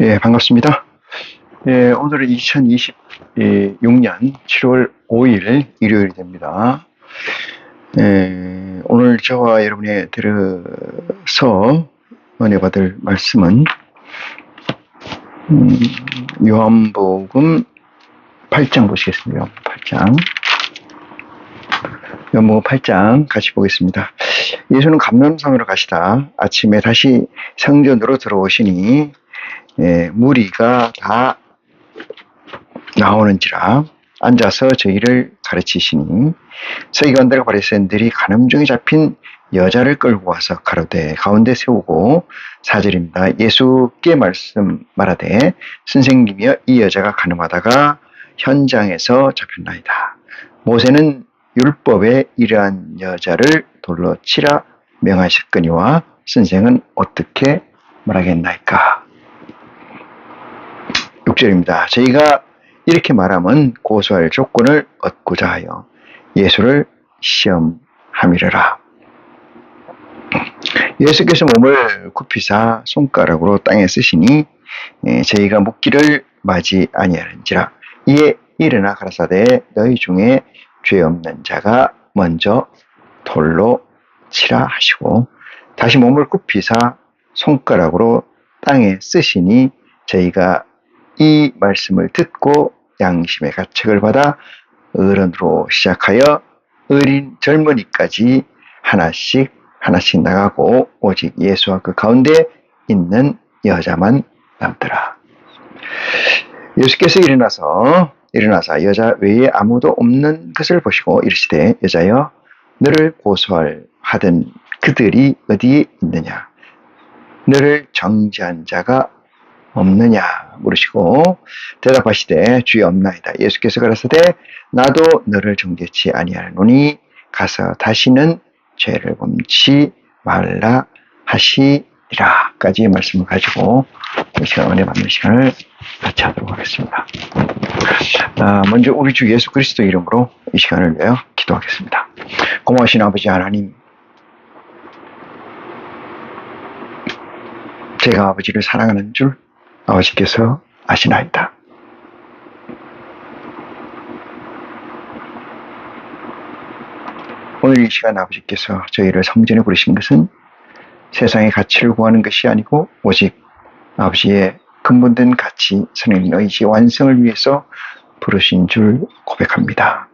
예, 반갑습니다. 오늘은 2026년 7월 5일 일요일이 됩니다. 오늘 저와 여러분이 들어서 은혜 받을 말씀은 요한복음 8장 보시겠습니다. 요한복음 8장 같이 보겠습니다. 예수는 감람산으로 가시다 아침에 다시 성전으로 들어오시니 무리가 다 나오는지라 앉아서 저희를 가르치시니 서기관들과 바리새인들이 간음중에 잡힌 여자를 끌고 와서 가로되 가운데 세우고 4절입니다. 예수께 말하되 선생님이여 이 여자가 간음하다가 현장에서 잡혔나이다. 모세는 율법에 이러한 여자를 돌로 치라 명하셨거니와 선생은 어떻게 말하겠나이까. 6절입니다. 저희가 이렇게 말하면 고소할 조건을 얻고자 하여 예수를 시험함이러라. 예수께서 몸을 굽히사 손가락으로 땅에 쓰시니 저희가 묻기를 맞이 아니하는지라. 이에 일어나 가라사대 너희 중에 죄 없는 자가 먼저 돌로 치라 하시고 다시 몸을 굽히사 손가락으로 땅에 쓰시니 저희가 이 말씀을 듣고 양심의 가책을 받아 어른으로 시작하여 어린 젊은이까지 하나씩 나가고 오직 예수와 그 가운데 있는 여자만 남더라. 예수께서 일어나사 여자 외에 아무도 없는 것을 보시고 이르시되 여자여 너를 고소하던 그들이 어디에 있느냐? 너를 정죄한 자가 없느냐 물으시고 대답하시되 주여 없나이다. 예수께서 가라사대 나도 너를 정죄치 아니하노니 가서 다시는 죄를 범치 말라 하시리라 까지의 말씀을 가지고 이 시간 은혜 받는 시간을 같이 하도록 하겠습니다. 먼저 우리 주 예수 그리스도 이름으로 이 시간을 위하여 기도하겠습니다. 고마우신 아버지 하나님, 제가 아버지를 사랑하는 줄 아버지께서 아시나이다. 오늘 이 시간 아버지께서 저희를 성전에 부르신 것은 세상의 가치를 구하는 것이 아니고 오직 아버지의 근본된 가치, 선생님 의지 완성을 위해서 부르신 줄 고백합니다.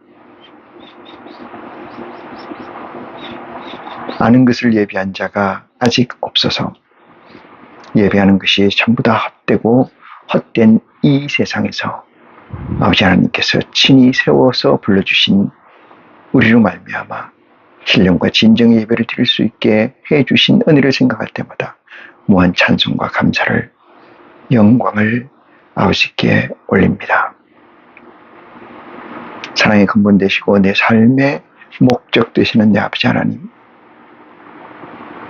아는 것을 예비한 자가 아직 없어서 예배하는 것이 전부 다 헛되고 헛된 이 세상에서 아버지 하나님께서 친히 세워서 불러주신 우리로 말미암아 신령과 진정의 예배를 드릴 수 있게 해주신 은혜를 생각할 때마다 무한 찬송과 감사를, 영광을 아버지께 올립니다. 사랑의 근본 되시고 내 삶의 목적 되시는 내 아버지 하나님,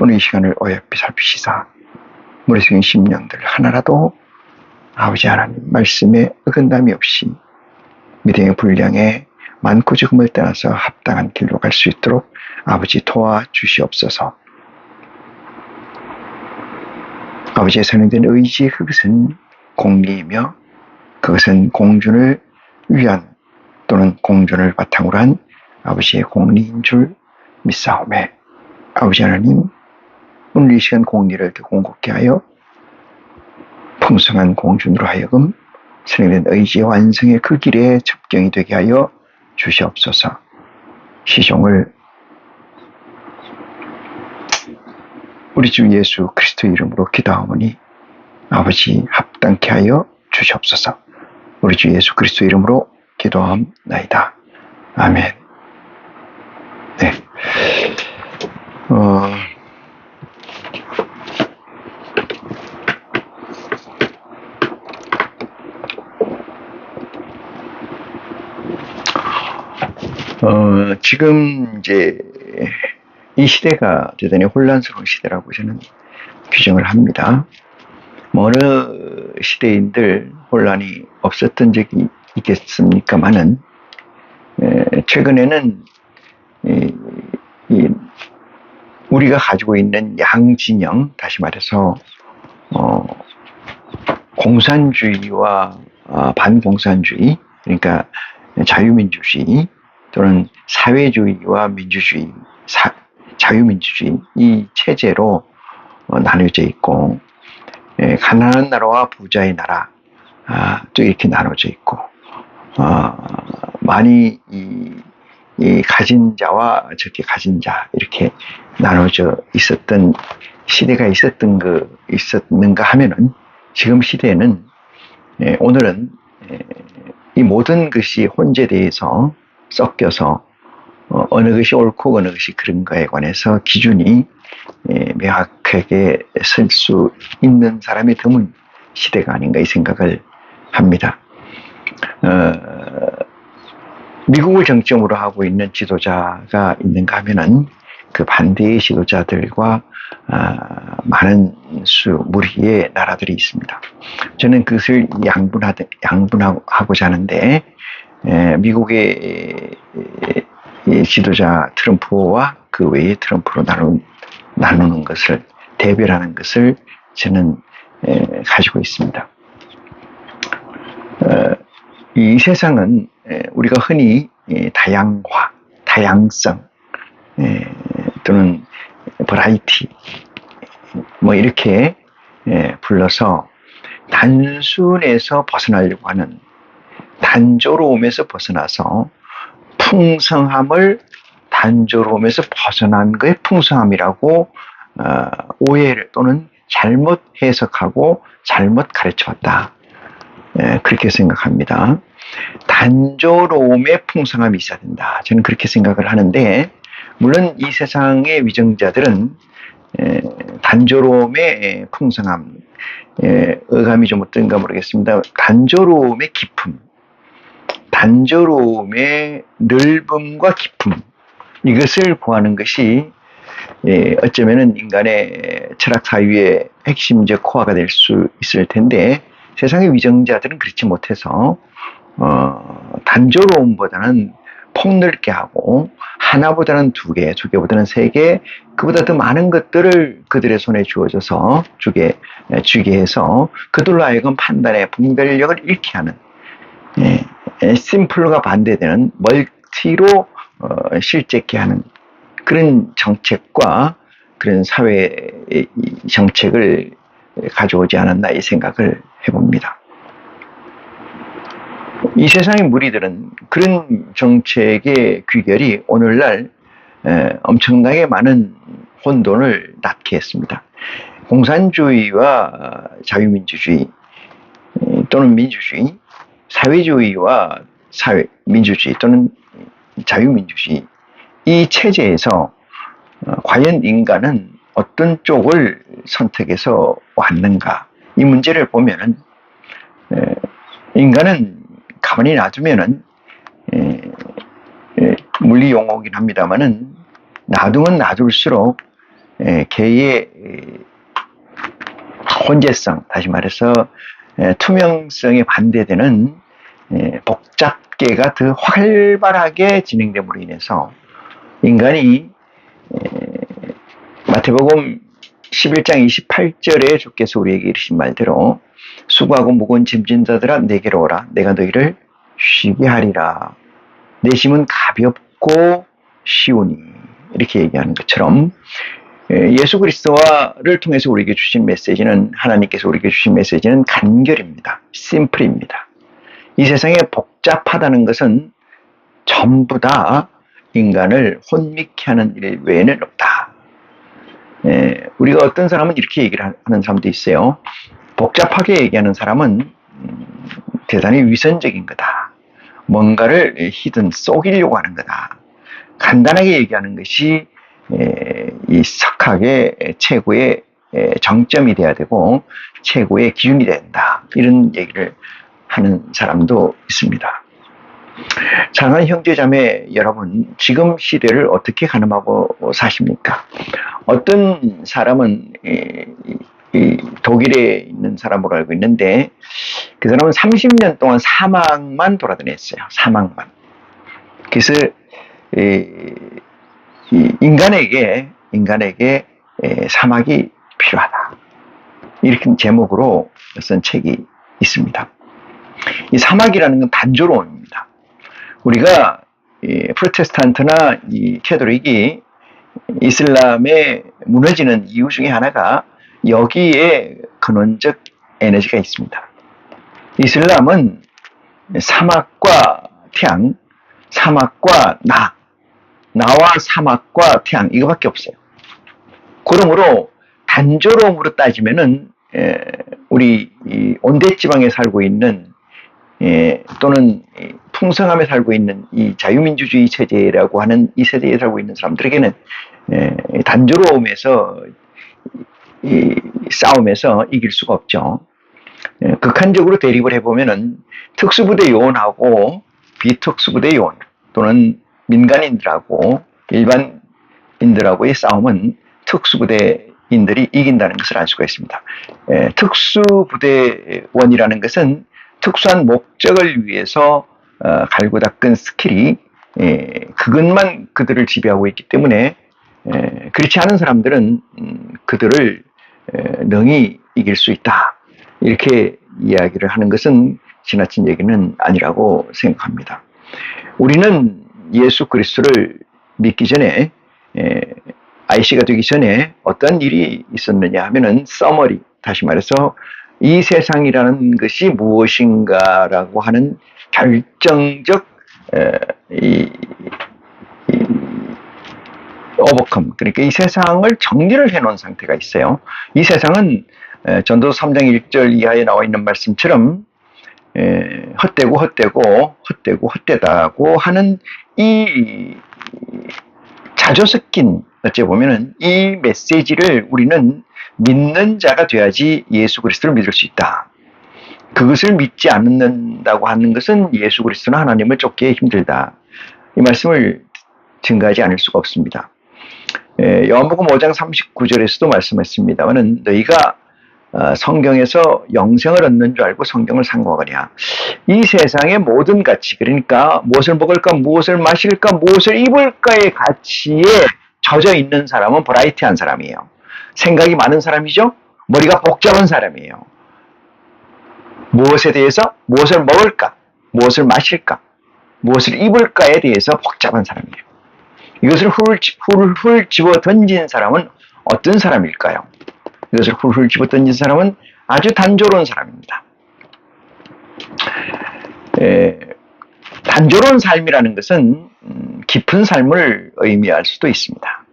오늘 이 시간을 어여삐 살피시사 우리 속의 심령들 하나라도 아버지 하나님 말씀에 어긋남이 없이 믿음의 분량에 많고 적음을 떠나서 합당한 길로 갈 수 있도록 아버지 도와주시옵소서. 아버지의 선행된 의지, 그것은 공리이며 그것은 공존을 위한 또는 공존을 바탕으로 한 아버지의 공리인 줄 믿사오매 아버지 하나님, 오늘 이 시간 공리를 더 공급케 하여 풍성한 공준으로 하여금 선행된 의지의 완성의 그 길에 접경이 되게 하여 주시옵소서. 시종을 우리 주 예수 그리스도 이름으로 기도하오니 아버지 합당케 하여 주시옵소서. 우리 주 예수 그리스도 이름으로 기도하옵나이다. 아멘. 네. 지금 이제 이 시대가 대단히 혼란스러운 시대라고 저는 규정을 합니다. 어느 시대인들 혼란이 없었던 적이 있겠습니까마는 최근에는 우리가 가지고 있는 양진영, 다시 말해서 공산주의와 반공산주의, 그러니까 자유민주주의 또는 사회주의와 민주주의, 자유민주주의 이 체제로 나뉘어져 있고, 가난한 나라와 부자의 나라 또 이렇게 나눠져 있고, 많이 이 가진 자와 적게 가진 자 이렇게 나눠져 있었던 시대가 있었는가 하면은, 지금 시대에는 오늘은 이 모든 것이 혼재되어서 섞여서 어느 것이 옳고 어느 것이 그런가에 관해서 기준이 명확하게 설 수 있는 사람이 드문 시대가 아닌가 이 생각을 합니다. 미국을 정점으로 하고 있는 지도자가 있는가 하면은 그 반대의 지도자들과 많은 무리의 나라들이 있습니다. 저는 그것을 양분하고자 하는데, 미국의 지도자 트럼프와 그 외의 트럼프로 나누는 것을, 대별하는 것을 저는 가지고 있습니다. 이 세상은 우리가 흔히 다양화, 다양성 또는 버라이티 뭐 이렇게 불러서 단순에서 벗어나려고 하는, 단조로움에서 벗어나서 풍성함을 단조로움에서 벗어난 것의 풍성함이라고 오해를 또는 잘못 해석하고 잘못 가르쳐왔다. 그렇게 생각합니다. 단조로움의 풍성함이 있어야 된다. 저는 그렇게 생각을 하는데, 물론 이 세상의 위정자들은 단조로움의 풍성함, 어감이 좀 어떤가 모르겠습니다. 단조로움의 깊음, 단조로움의 넓음과 깊음, 이것을 구하는 것이 어쩌면은 인간의 철학 사유의 핵심적 코어가 될 수 있을 텐데, 세상의 위정자들은 그렇지 못해서 단조로움보다는 폭넓게 하고, 하나보다는 두 개, 두 개보다는 세 개, 그보다 더 많은 것들을 그들의 손에 주어져서 주게 해서 그들로 하여금 판단의 분별력을 잃게 하는, 심플과 반대되는 멀티로 실제케 하는 그런 정책과 그런 사회 정책을 가져오지 않았나 이 생각을 해봅니다. 이 세상의 무리들은 그런 정책의 귀결이 오늘날 엄청나게 많은 혼돈을 낳게 했습니다. 공산주의와 자유민주주의 또는 민주주의, 사회주의와 민주주의 또는 자유민주주의, 이 체제에서 과연 인간은 어떤 쪽을 선택해서 왔는가, 이 문제를 보면은 인간은 가만히 놔두면은 물리 용어이긴 합니다만은 놔두면 놔둘수록 개의 혼재성, 다시 말해서 투명성에 반대되는 복잡계가 더 활발하게 진행됨으로 인해서 인간이 마태복음 11장 28절에 주께서 우리에게 이르신 말대로 수고하고 무거운 짐진 자들아 내게로 오라, 내가 너희를 쉬게 하리라. 내 짐은 가볍고 쉬우니, 이렇게 얘기하는 것처럼 예수 그리스도를 통해서 우리에게 주신 메시지는, 하나님께서 우리에게 주신 메시지는 간결입니다. 심플입니다. 이 세상에 복잡하다는 것은 전부 다 인간을 혼미케 하는 일 외에는 없다. 우리가 어떤 사람은 이렇게 얘기를 하는 사람도 있어요. 복잡하게 얘기하는 사람은 대단히 위선적인 거다. 뭔가를 히든 속이려고 하는 거다. 간단하게 얘기하는 것이 이 석학의 최고의 정점이 돼야 되고 최고의 기준이 된다. 이런 얘기를 하는 사람도 있습니다. 사랑하는 형제자매 여러분, 지금 시대를 어떻게 가늠하고 사십니까? 어떤 사람은 독일에 있는 사람으로 알고 있는데, 그 사람은 30년 동안 사막만 돌아다녔어요. 사막만. 그래서 인간에게 사막이 필요하다, 이렇게 제목으로 쓴 책이 있습니다. 이 사막이라는 건 단조로움입니다. 우리가 프로테스탄트나 이 캐톨릭이 이슬람에 무너지는 이유 중에 하나가 여기에 근원적 에너지가 있습니다. 이슬람은 사막과 태양, 사막과 나와 사막과 태양 이거밖에 없어요. 그러므로 단조로움으로 따지면은 우리 온대지방에 살고 있는 또는 풍성함에 살고 있는 이 자유민주주의 체제라고 하는 이 세대에 살고 있는 사람들에게는 단조로움에서 싸움에서 이길 수가 없죠. 극한적으로 대립을 해보면은 특수부대 요원하고 비특수부대 요원 또는 민간인들하고 일반인들하고의 싸움은 특수부대인들이 이긴다는 것을 알 수가 있습니다. 특수부대원이라는 것은 특수한 목적을 위해서 갈고 닦은 스킬이 그것만 그들을 지배하고 있기 때문에 그렇지 않은 사람들은 그들을 능히 이길 수 있다. 이렇게 이야기를 하는 것은 지나친 얘기는 아니라고 생각합니다. 우리는 예수 그리스도를 믿기 전에 IC가 되기 전에 어떤 일이 있었느냐 하면은 서머리, 다시 말해서 이 세상이라는 것이 무엇인가라고 하는 결정적 오버컴, 그러니까 이 세상을 정리를 해놓은 상태가 있어요. 이 세상은 전도서 3장 1절 이하에 나와 있는 말씀처럼 헛되고 헛되다고 하는 이 자주 섞인, 어찌 보면은 이 메시지를 우리는 믿는 자가 돼야지 예수 그리스도를 믿을 수 있다. 그것을 믿지 않는다고 하는 것은 예수 그리스도나 하나님을 쫓기에 힘들다. 이 말씀을 증가하지 않을 수가 없습니다. 요한복음 5장 39절에서도 말씀했습니다마는 너희가 성경에서 영생을 얻는 줄 알고 성경을 상고하거냐. 이 세상의 모든 가치, 그러니까 무엇을 먹을까, 무엇을 마실까, 무엇을 입을까의 가치에 젖어 있는 사람은 버라이티한 사람이에요. 생각이 많은 사람이죠. 머리가 복잡한 사람이에요. 무엇에 대해서, 무엇을 먹을까, 무엇을 마실까, 무엇을 입을까에 대해서 복잡한 사람이에요. 이것을 훌훌 집어 던진 사람은 어떤 사람일까요? 이것을 훌훌 집어 던진 사람은 아주 단조로운 사람입니다. 단조로운 삶이라는 것은 깊은 삶을 의미할 수도 있습니다.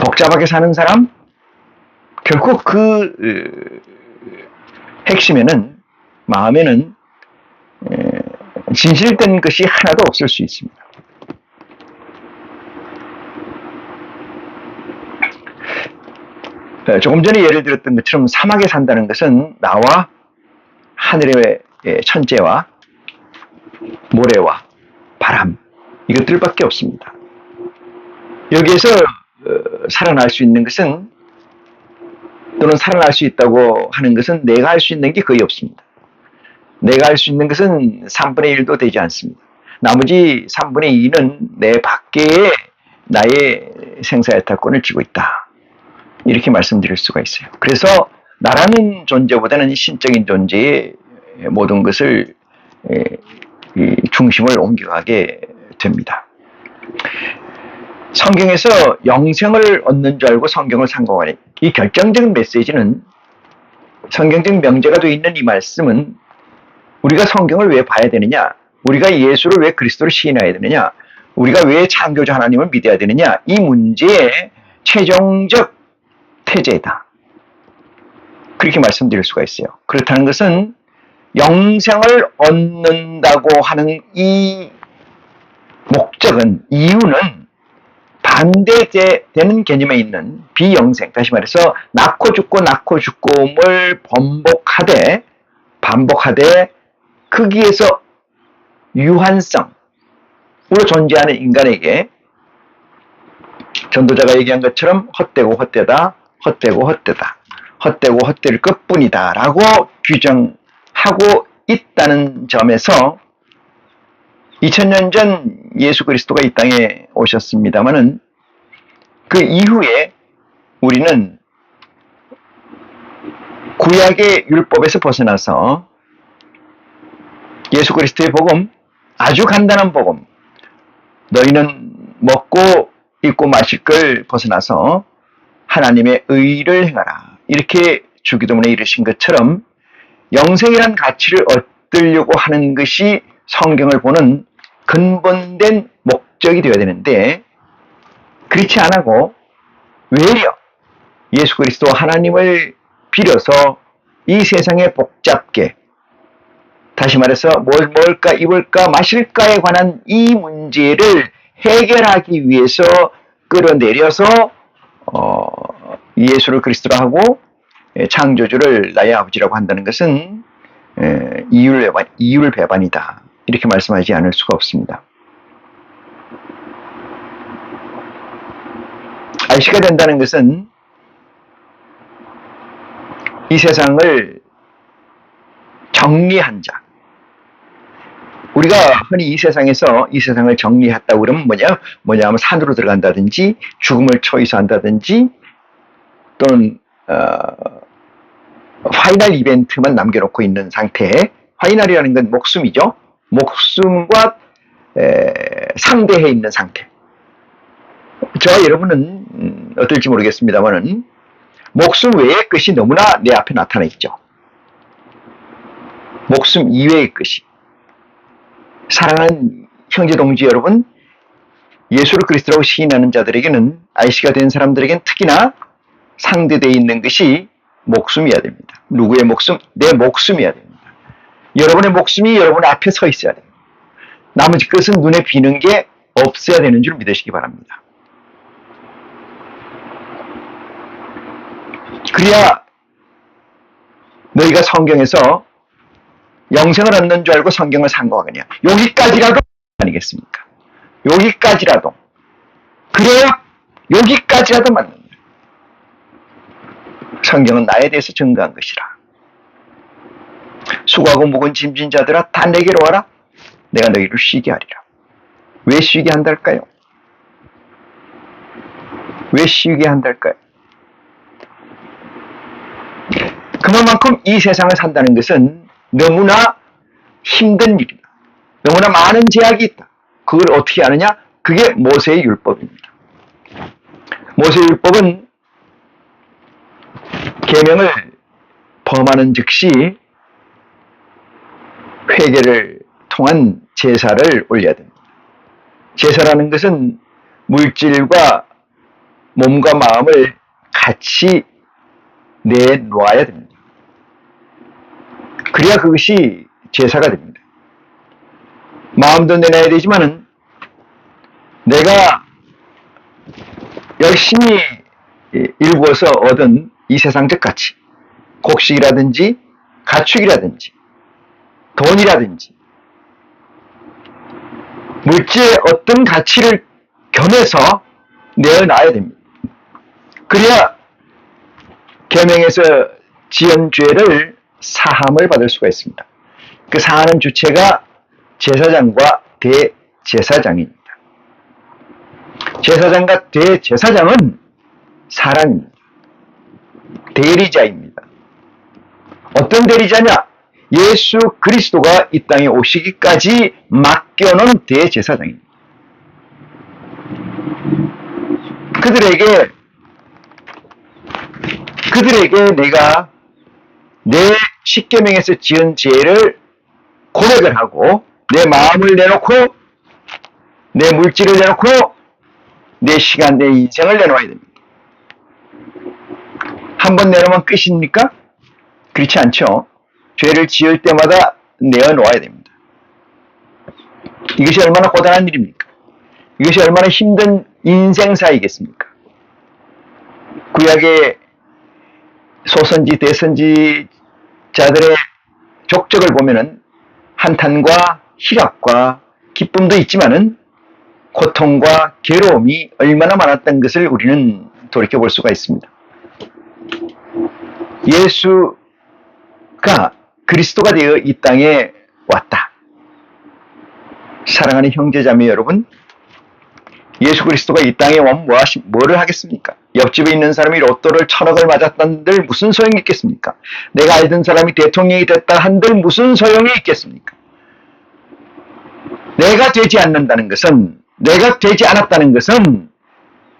복잡하게 사는 사람, 결국 그 핵심에는, 마음에는 진실된 것이 하나도 없을 수 있습니다. 조금 전에 예를 들었던 것처럼 사막에 산다는 것은 나와 하늘의 천재와 모래와 바람, 이것들밖에 없습니다. 여기에서 살아날 수 있는 것은, 또는 살아날 수 있다고 하는 것은 내가 할 수 있는 게 거의 없습니다. 내가 할 수 있는 것은 3분의 1도 되지 않습니다. 나머지 3분의 2는 내 밖에 나의 생사여탈권을 쥐고 있다. 이렇게 말씀드릴 수가 있어요. 그래서 나라는 존재보다는 신적인 존재의 모든 것을 중심을 옮겨가게 됩니다. 성경에서 영생을 얻는 줄 알고 성경을 상고하니, 이 결정적인 메시지는, 성경적 명제가 되어 있는 이 말씀은 우리가 성경을 왜 봐야 되느냐, 우리가 예수를 왜 그리스도로 시인해야 되느냐, 우리가 왜 창조주 하나님을 믿어야 되느냐, 이 문제의 최종적 태제이다. 그렇게 말씀드릴 수가 있어요. 그렇다는 것은 영생을 얻는다고 하는 이 목적은, 이유는 반대되는 개념에 있는 비영생, 다시 말해서 낳고 죽고를 반복하되 거기에서 유한성으로 존재하는 인간에게 전도자가 얘기한 것처럼 헛되고 헛될 것뿐이다 라고 규정하고 있다는 점에서 2000년 전 예수 그리스도가 이 땅에 오셨습니다마는 그 이후에 우리는 구약의 율법에서 벗어나서 예수 그리스도의 복음, 아주 간단한 복음, 너희는 먹고 입고 마실 걸 벗어나서 하나님의 의를 행하라, 이렇게 주기도문에 이르신 것처럼 영생이란 가치를 얻으려고 하는 것이 성경을 보는 근본된 목적이 되어야 되는데, 그렇지 않고 외려 예수 그리스도 하나님을 빌어서 이 세상에 복잡게, 다시 말해서 먹을까 입을까 마실까에 관한 이 문제를 해결하기 위해서 끌어내려서 예수를 그리스도로 하고 창조주를 나의 아버지라고 한다는 것은 이율배반이다, 이렇게 말씀하지 않을 수가 없습니다. 알씨가 된다는 것은 이 세상을 정리한 자, 우리가 흔히 이 세상에서 이 세상을 정리했다고 그러면 뭐냐 하면 산으로 들어간다든지 죽음을 초이소한다든지 또는 파이널 이벤트만 남겨놓고 있는 상태. 파이널이라는 건 목숨이죠. 목숨과 상대해 있는 상태. 저와 여러분은 어떨지 모르겠습니다만은 목숨 외의 것이 너무나 내 앞에 나타나 있죠. 목숨 이외의 것이. 사랑하는 형제 동지 여러분, 예수를 그리스도라고 시인하는 자들에게는, 아이씨가 된 사람들에게는 특히나 상대되어 있는 것이 목숨이어야 됩니다. 누구의 목숨? 내 목숨이어야 됩니다. 여러분의 목숨이 여러분 앞에 서 있어야 됩니다. 나머지 것은 눈에 비는 게 없어야 되는 줄 믿으시기 바랍니다. 그래야 너희가 성경에서 영생을 얻는 줄 알고 성경을 산 거 아니냐. 여기까지라도 아니겠습니까? 여기까지라도. 그래야 여기까지라도 맞는다. 성경은 나에 대해서 증거한 것이라. 수고하고 무거운 짐진 자들아 다 내게로 와라. 내가 너희를 쉬게 하리라. 왜 쉬게 한달까요? 왜 쉬게 한달까요? 그만큼 이 세상을 산다는 것은 너무나 힘든 일이다. 너무나 많은 제약이 있다. 그걸 어떻게 하느냐? 그게 모세의 율법입니다. 모세의 율법은 계명을 범하는 즉시 회개를 통한 제사를 올려야 됩니다. 제사라는 것은 물질과 몸과 마음을 같이 내놓아야 됩니다. 그래야 그것이 제사가 됩니다. 마음도 내놔야 되지만은 내가 열심히 일구어서 얻은 이 세상적 가치, 곡식이라든지 가축이라든지 돈이라든지 물질의 어떤 가치를 겸해서 내어놔야 됩니다. 그래야 계명에서 지은 죄를 사함을 받을 수가 있습니다. 그 사하는 주체가 제사장과 대제사장입니다. 제사장과 대제사장은 사람입니다. 대리자입니다. 어떤 대리자냐? 예수 그리스도가 이 땅에 오시기까지 맡겨놓은 대제사장입니다. 그들에게 내가 내 십계명에서 지은 죄를 고백을 하고 내 마음을 내놓고 내 물질을 내놓고 내 시간, 내 인생을 내놓아야 됩니다. 한 번 내놓으면 끝입니까? 그렇지 않죠. 죄를 지을 때마다 내어놓아야 됩니다. 이것이 얼마나 고단한 일입니까? 이것이 얼마나 힘든 인생사이겠습니까? 구약의 소선지, 대선지자들의 족적을 보면은 한탄과 희락과 기쁨도 있지만은 고통과 괴로움이 얼마나 많았던 것을 우리는 돌이켜볼 수가 있습니다. 예수가 그리스도가 되어 이 땅에 왔다. 사랑하는 형제자매 여러분, 예수 그리스도가 이 땅에 오면 뭐를 하겠습니까? 옆집에 있는 사람이 로또를 1,000억을 맞았다는들 무슨 소용이 있겠습니까? 내가 알던 사람이 대통령이 됐다 한들 무슨 소용이 있겠습니까? 내가 되지 않는다는 것은, 내가 되지 않았다는 것은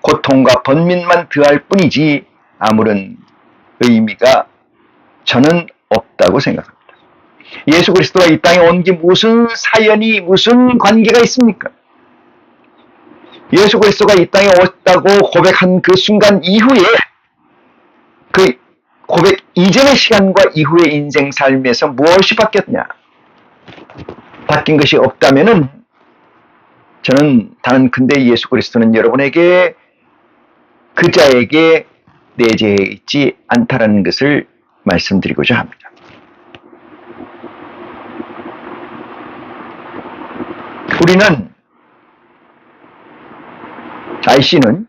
고통과 번민만 더할 뿐이지 아무런 의미가 저는 없다고 생각합니다. 예수 그리스도가 이 땅에 온 게 무슨 사연이, 무슨 관계가 있습니까? 예수 그리스도가 이 땅에 왔다고 고백한 그 순간 이후에, 그 고백 이전의 시간과 이후의 인생 삶에서 무엇이 바뀌었냐? 바뀐 것이 없다면은 저는 단언컨대 예수 그리스도는 여러분에게, 그자에게 내재해 있지 않다라는 것을 말씀드리고자 합니다. 우리는, IC는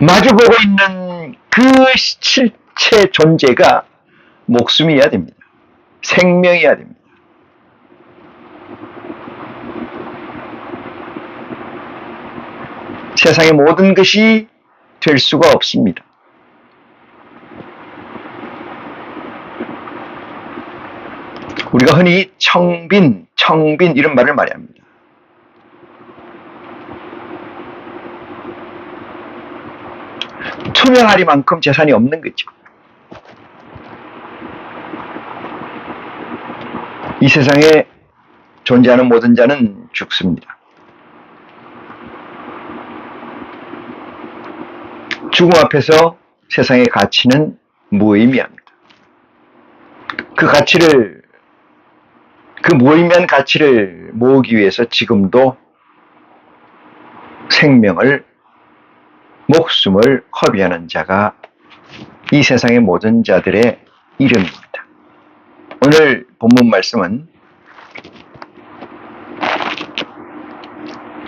마주보고 있는 그 실체 존재가 목숨이어야 됩니다. 생명이어야 됩니다. 세상의 모든 것이 될 수가 없습니다. 우리가 흔히 청빈 이런 말을 많이 합니다. 투명하리만큼 재산이 없는 거죠. 이 세상에 존재하는 모든 자는 죽습니다. 죽음 앞에서 세상의 가치는 무의미합니다. 그 무의미한 가치를 모으기 위해서 지금도 생명을, 목숨을 허비하는 자가 이 세상의 모든 자들의 이름입니다. 오늘 본문 말씀은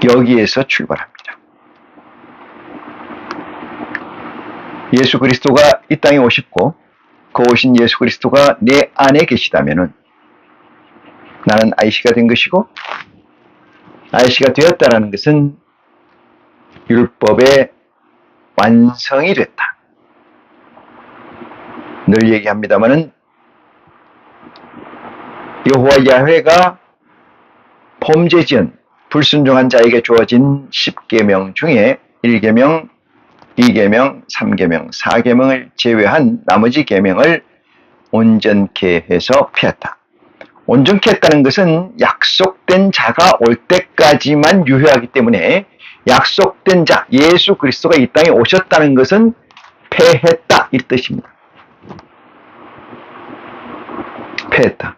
여기에서 출발합니다. 예수 그리스도가 이 땅에 오셨고 그 오신 예수 그리스도가 내 안에 계시다면은 나는 IC가 된 것이고, IC가 되었다라는 것은 율법의 완성이 됐다. 늘 얘기합니다마는 여호와 야훼가 범죄지은 불순종한 자에게 주어진 10계명 중에 1계명, 2계명, 3계명, 4계명을 제외한 나머지 계명을 온전케 해서 폐했다. 온전케 했다는 것은 약속된 자가 올 때까지만 유효하기 때문에 약속된 자, 예수 그리스도가 이 땅에 오셨다는 것은 폐했다, 이 뜻입니다. 폐했다.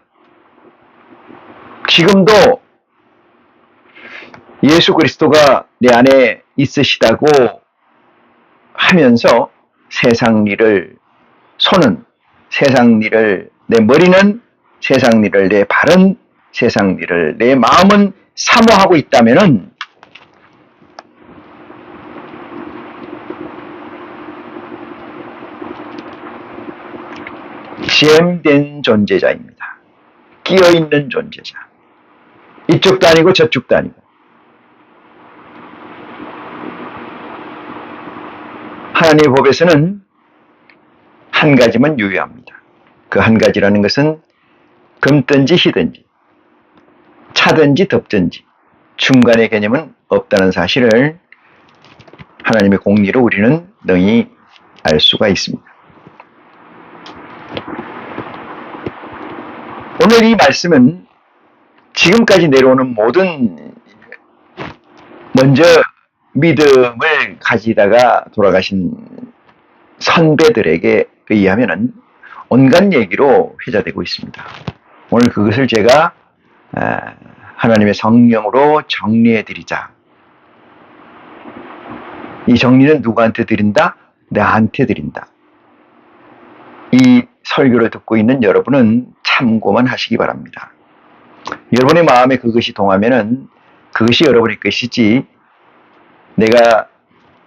지금도 예수 그리스도가 내 안에 있으시다고 하면서 세상 일을, 손은 세상 일을, 내 머리는 세상 일을, 내 발은 세상 일을, 내 마음은 사모하고 있다면은 잼된 존재자입니다. 끼어있는 존재자. 이쪽도 아니고 저쪽도 아니고. 하나님의 법에서는 한 가지만 유효합니다. 그 한 가지라는 것은 금든지 희든지, 차든지 덥든지 중간의 개념은 없다는 사실을 하나님의 공리로 우리는 능히 알 수가 있습니다. 오늘 이 말씀은 지금까지 내려오는 모든, 먼저 믿음을 가지다가 돌아가신 선배들에게 의하면 온갖 얘기로 회자되고 있습니다. 오늘 그것을 제가 하나님의 성령으로 정리해 드리자. 이 정리는 누구한테 드린다? 나한테 드린다. 이 설교를 듣고 있는 여러분은 참고만 하시기 바랍니다. 여러분의 마음에 그것이 동하면은 그것이 여러분의 것이지, 내가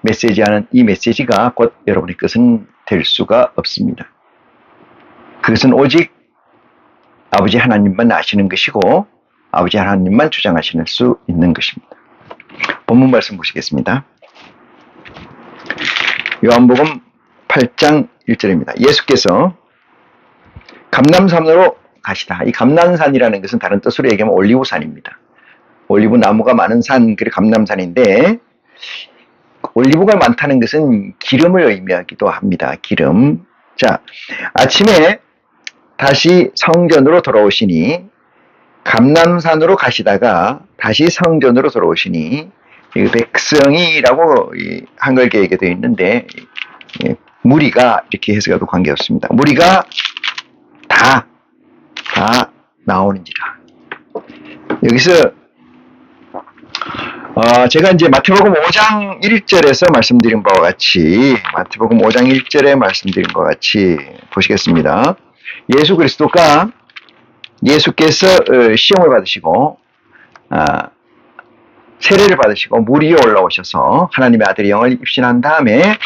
메시지하는 이 메시지가 곧 여러분의 것은 될 수가 없습니다. 그것은 오직 아버지 하나님만 아시는 것이고, 아버지 하나님만 주장하실 수 있는 것입니다. 본문 말씀 보시겠습니다. 요한복음 8장 1절입니다. 예수께서 감람산으로 가시다. 이 감람산이라는 것은 다른 뜻으로 얘기하면 올리브산입니다. 올리브 나무가 많은 산, 그게 감람산인데, 올리브가 많다는 것은 기름을 의미하기도 합니다. 기름. 자, 아침에 다시 성전으로 돌아오시니, 감람산으로 가시다가 다시 성전으로 돌아오시니, 백성이라고 한글계에게 되어 있는데, 무리가 이렇게 해석해도 관계없습니다. 무리가 다 나오는지라. 여기서 제가 이제 마태복음 5장 1절에서 말씀드린 바와 같이, 마태복음 5장 1절에 말씀드린 바와 같이 보시겠습니다. 예수께서 시험을 받으시고 세례를 받으시고 물 위에 올라오셔서 하나님의 아들의 영을 입신한 다음에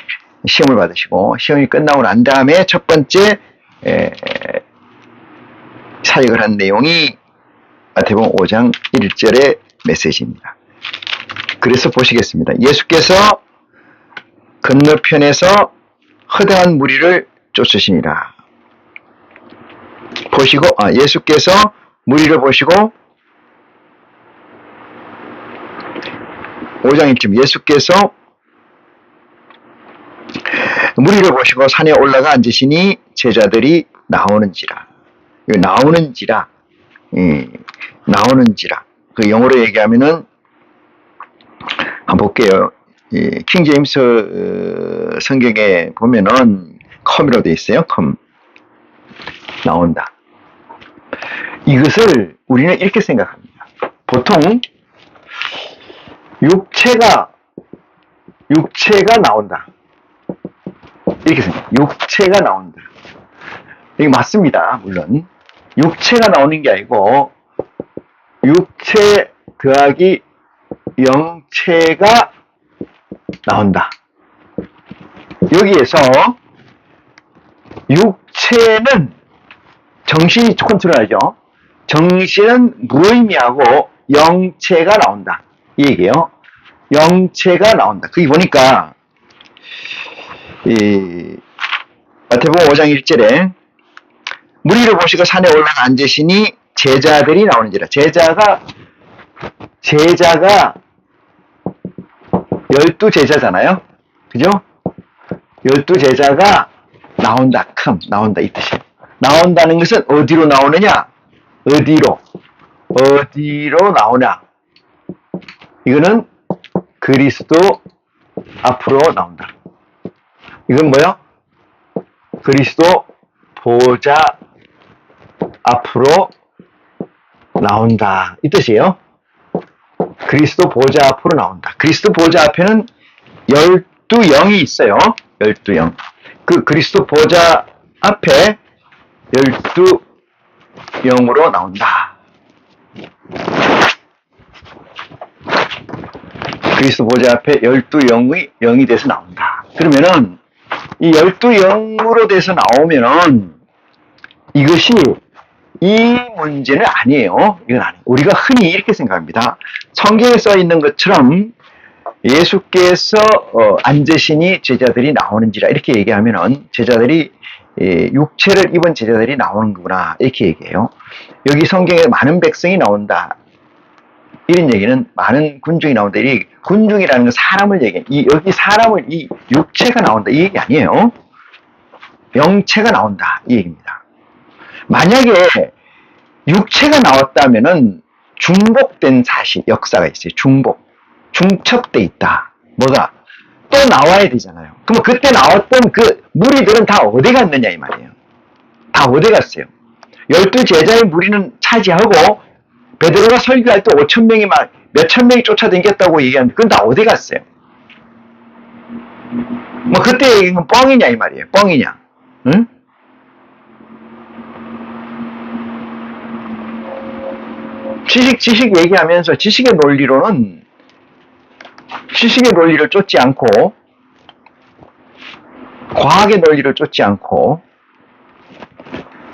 시험을 받으시고, 시험이 끝나고 난 다음에 첫 번째 사역을 한 내용이 마태복음 5장 1절의 메시지입니다. 그래서 보시겠습니다. 예수께서 건너편에서 허다한 무리를 쫓으시니라. 보시고, 예수께서 무리를 보시고, 5장 1절, 예수께서 무리를 보시고 산에 올라가 앉으시니 제자들이 나오는지라. 나오는지라. 그 영어로 얘기하면은, 한번 볼게요. 킹 제임스 성경에 보면은 come이라고 되어 있어요. come. 나온다. 이것을 우리는 이렇게 생각합니다. 보통 육체가 나온다. 이렇게 생각해요. 육체가 나온다. 이게 맞습니다. 물론 육체가 나오는 게 아니고 육체 더하기 영체가 나온다. 여기에서 육체는 정신이 컨트롤하죠. 정신은 무의미하고 영체가 나온다. 이 얘기예요. 영체가 나온다. 그게 보니까 마태복음 5장 1절에 무리를 보시고 산에 올라가 앉으시니 제자들이 나오는지라. 제자가 12제자잖아요. 그죠? 12제자가 나온다. 나온다. 이 뜻이에요. 나온다는 것은 어디로 나오느냐? 어디로 나오냐? 이거는 그리스도 앞으로 나온다. 이건 뭐요? 그리스도 보좌 앞으로 나온다. 이 뜻이에요. 그리스도 보좌 앞으로 나온다. 그리스도 보좌 앞에는 12영이 있어요. 12영. 그 그리스도 보좌 앞에 12영으로 나온다. 그리스도 보좌 앞에 12영이 돼서 나온다. 그러면은 이 12영으로 돼서 나오면은 이것이 이 문제는 아니에요. 이건 아니에요. 우리가 흔히 이렇게 생각합니다. 성경에 써 있는 것처럼 예수께서 앉으시니 제자들이 나오는지라 이렇게 얘기하면은 제자들이 육체를 입은 제자들이 나오는 거구나 이렇게 얘기해요. 여기 성경에 많은 백성이 나온다. 이런 얘기는 많은 군중이 나온다. 이 군중이라는 건 사람을 얘기해요. 여기 사람을 이 육체가 나온다 이 얘기 아니에요. 영체가 나온다 이 얘기입니다. 만약에 육체가 나왔다면은 중복된 사실, 역사가 있어요. 중첩돼 있다. 뭐가? 또 나와야 되잖아요. 그럼 그때 나왔던 그 무리들은 다 어디 갔느냐 이 말이에요. 다 어디 갔어요? 12제자의 무리는 차지하고 베드로가 설교할 때 5,000명이 막 몇천 명이 쫓아다녔다고 얘기하는데 그건 다 어디 갔어요? 뭐 그때 얘기한 건 뻥이냐 이 말이에요. 뻥이냐? 응? 지식 얘기하면서 지식의 논리를 쫓지 않고 과학의 논리를 쫓지 않고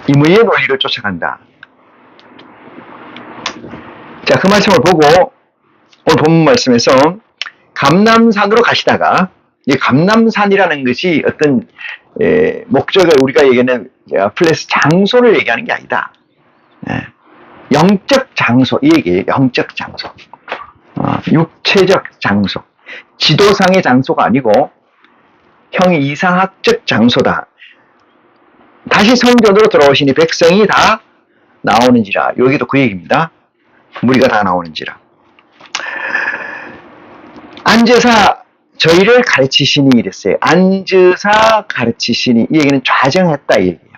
임의의 논리를 쫓아간다. 자, 그 말씀을 보고 오늘 본문 말씀에서 감람산으로 가시다가, 이 감람산이라는 것이 어떤 목적을 우리가 얘기하는 플레이스 장소를 얘기하는 게 아니다. 영적 장소, 이 얘기예요. 영적 장소. 육체적 장소. 지도상의 장소가 아니고 이상학적 장소다. 다시 성전으로 돌아오시니 백성이 다 나오는지라. 여기도 그 얘기입니다. 무리가 다 나오는지라. 앉으사 저희를 가르치시니 이랬어요. 앉으사 가르치시니. 이 얘기는 좌정했다 이 얘기예요.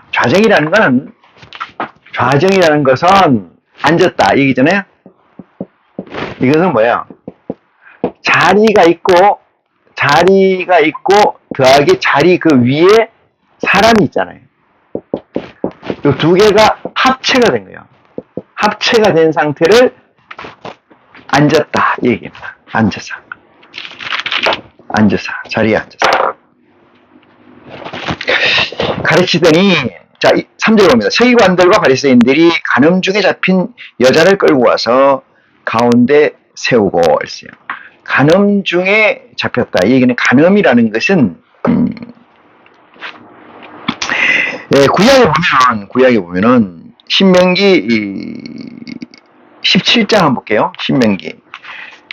좌정이라는 것은 앉았다 이 얘기잖아요. 이것은 뭐야? 자리가 있고 더하기 자리 그 위에 사람이 있잖아요. 이 두 개가 합체가 된 거예요. 합체가 된 상태를 앉았다 이 얘기입니다. 앉아서 자리에 앉아서 가르치더니, 자 3절 봅니다. 서기관들과 바리새인들이 간음 중에 잡힌 여자를 끌고 와서 가운데 세우고 했어요. 간음 중에 잡혔다. 이 얘기는 간음이라는 것은 구약에 보면은 신명기 17장 한번 볼게요. 신명기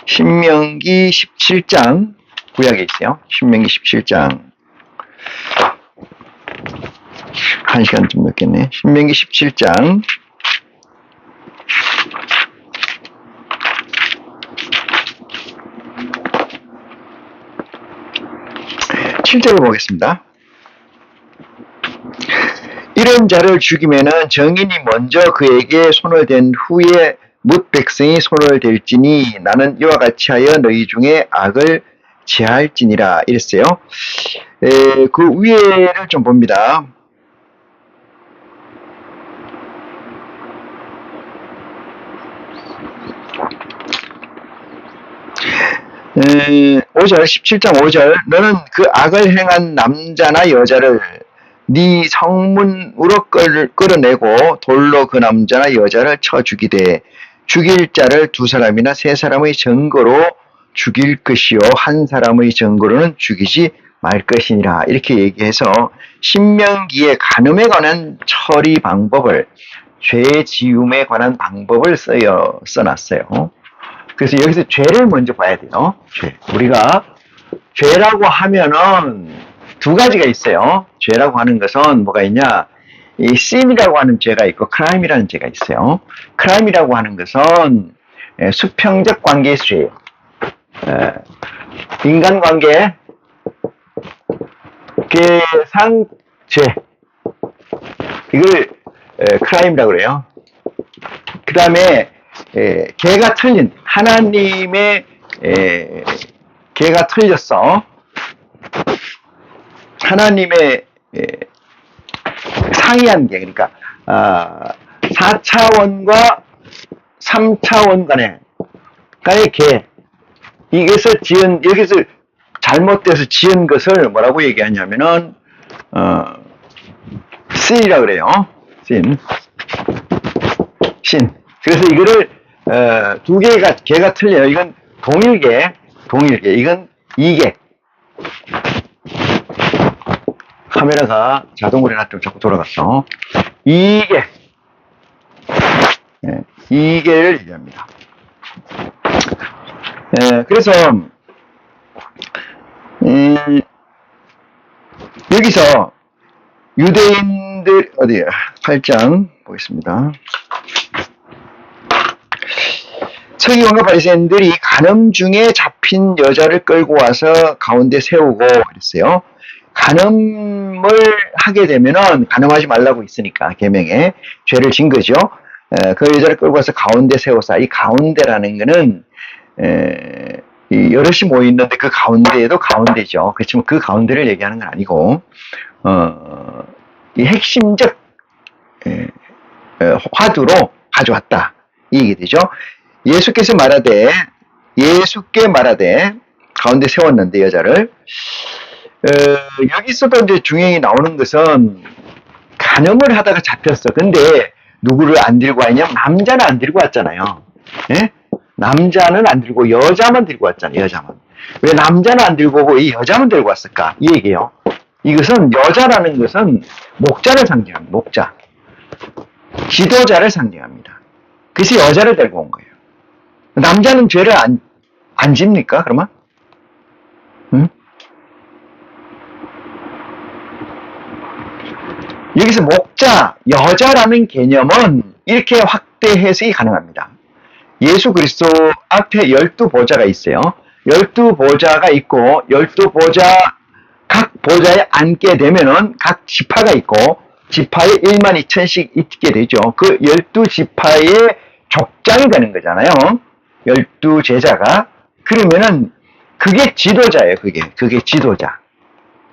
17장 구약에 있어요. 신명기 17장. 한 시간 좀 넘겠네. 신명기 17장 7절을 보겠습니다. 이런 자를 죽이면은 정인이 먼저 그에게 손을 댄 후에 뭇 백성이 손을 댈지니 나는 이와 같이 하여 너희 중에 악을 제할지니라 이랬어요. 그 위에를 좀 봅니다. 오 17장 5절 너는 그 악을 행한 남자나 여자를 네 성문으로 끌어내고 돌로 그 남자나 여자를 쳐 죽이되 죽일 자를 두 사람이나 세 사람의 증거로 죽일 것이요 한 사람의 증거로는 죽이지 말 것이니라. 이렇게 얘기해서 신명기에 간음에 관한 처리 방법을, 죄 지움에 관한 방법을 써놨어요. 그래서 여기서 죄를 먼저 봐야 돼요. 우리가 죄라고 하면은 두 가지가 있어요. 죄라고 하는 것은 뭐가 있냐? 이 sin이라고 하는 죄가 있고 crime이라는 죄가 있어요. crime이라고 하는 것은 수평적 관계의 죄예요. 인간관계, 계상죄, 이걸 crime이라고 그래요. 그 다음에 개가 틀린, 하나님의 개가 틀렸어. 하나님의 상이한 개, 그러니까 4차원과 3차원 간의 개, 여기서 잘못돼서 지은 것을 뭐라고 얘기하냐면은 sin이라고 그래요. sin. 그래서 이거를 두 개가 틀려요. 이건 동일개, 이건 이개. 카메라가 자동으로 해놨더니 자꾸 돌아갔어. 이개. 이개를 얘기합니다. 그래서 여기서 유대인들 어디야? 8장 보겠습니다. 서기관과 바리새인들이 간음 중에 잡힌 여자를 끌고 와서 가운데 세우고 그랬어요. 간음을 하게 되면은 간음하지 말라고 있으니까 계명에 죄를 진 거죠. 그 여자를 끌고 와서 가운데 세워서, 이 가운데라는 거는 여럿이 모여 있는데 그 가운데에도 가운데죠. 그렇지만 그 가운데를 얘기하는 건 아니고 이 핵심적 화두로 가져왔다 이 얘기 되죠. 예수께 말하되 가운데 세웠는데 여자를 여기서도 이제 중요히 나오는 것은 간음을 하다가 잡혔어. 근데 누구를 안 들고 왔냐면 남자는 안 들고 왔잖아요. 예? 남자는 안 들고 여자만 들고 왔잖아요. 여자만. 왜 남자는 안 들고 오고 이 여자만 들고 왔을까? 이 얘기예요. 이것은 여자라는 것은 목자를 상징합니다. 목자. 지도자를 상징합니다. 그래서 여자를 데리고 온 거예요. 남자는 죄를 안 집니까? 그러면? 응? 여기서 목자, 여자라는 개념은 이렇게 확대 해석이 가능합니다. 예수 그리스도 앞에 12보좌가 있어요. 12보좌가 있고 12보좌 각 보좌에 앉게 되면은 각 지파가 있고 지파에 1만 2천씩 있게 되죠. 그 12지파의 족장이 되는 거잖아요. 12제자가. 그러면은 그게 지도자예요. 그게 지도자.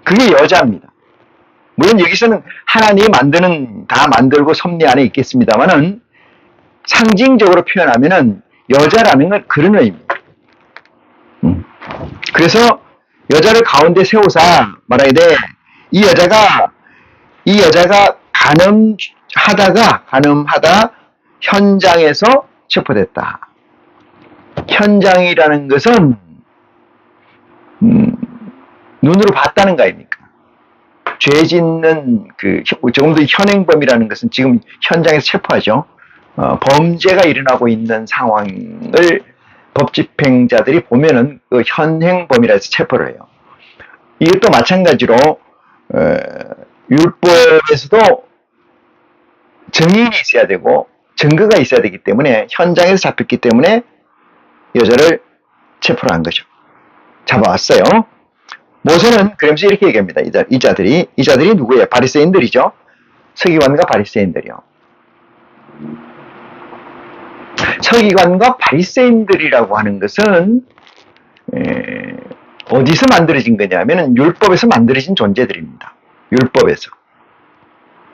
그게 여자입니다. 물론 여기서는 하나님이 다 만들고 섭리 안에 있겠습니다만은 상징적으로 표현하면은 여자라는 건 그런 의미입니다. 그래서 여자를 가운데 세우사 말하게 돼. 이 여자가 가늠하다 현장에서 체포됐다. 현장이라는 것은 눈으로 봤다는 거 아닙니까? 죄 짓는 조금 더 현행범이라는 것은 지금 현장에서 체포하죠. 범죄가 일어나고 있는 상황을 법집행자들이 보면은 그 현행범이라 해서 체포를 해요. 이것도 마찬가지로 율법에서도 증인이 있어야 되고 증거가 있어야 되기 때문에 현장에서 잡혔기 때문에 여자를 체포를 한 거죠. 잡아왔어요. 모세는 그러면서 이렇게 얘기합니다. 이 자들이 누구예요? 바리새인들이죠. 서기관과 바리새인들이요. 서기관과 바리새인들이라고 하는 것은 어디서 만들어진 거냐면은 율법에서 만들어진 존재들입니다.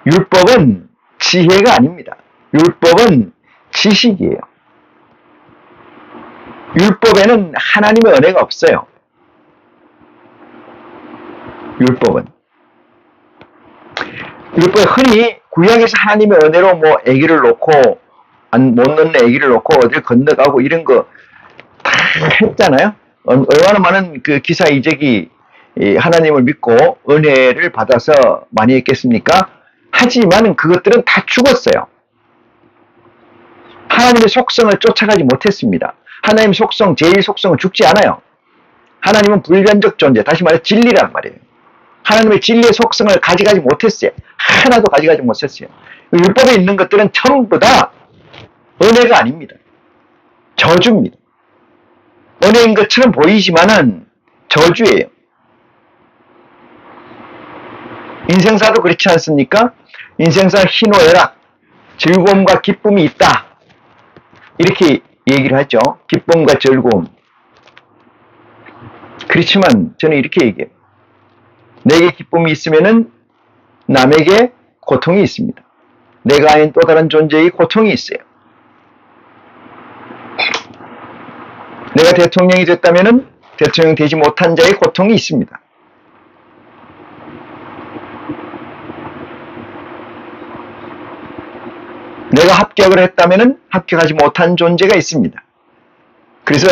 율법은 지혜가 아닙니다. 율법은 지식이에요. 율법에는 하나님의 은혜가 없어요. 율법에 흔히 구약에서 하나님의 은혜로 뭐 아기를 놓고 못 넣는 아기를 놓고 어딜 건너가고 이런 거 다 했잖아요. 얼마나 많은 그 기사 이적이 하나님을 믿고 은혜를 받아서 많이 했겠습니까? 하지만 그것들은 다 죽었어요. 하나님의 속성을 쫓아가지 못했습니다. 하나님의 속성, 제1 속성은 죽지 않아요. 하나님은 불변적 존재, 다시 말해 진리란 말이에요. 하나님의 진리의 속성을 가져가지 못했어요. 하나도 가져가지 못했어요. 율법에 있는 것들은 전부 다 은혜가 아닙니다. 저주입니다. 은혜인 것처럼 보이지만은 저주예요. 인생사도 그렇지 않습니까? 인생사 희노애락, 즐거움과 기쁨이 있다. 이렇게 얘기를 하죠. 기쁨과 즐거움. 그렇지만 저는 이렇게 얘기해요. 내게 기쁨이 있으면은 남에게 고통이 있습니다. 내가 아닌 또 다른 존재의 고통이 있어요. 내가 대통령이 됐다면은 대통령 되지 못한 자의 고통이 있습니다. 내가 합격을 했다면은 합격하지 못한 존재가 있습니다. 그래서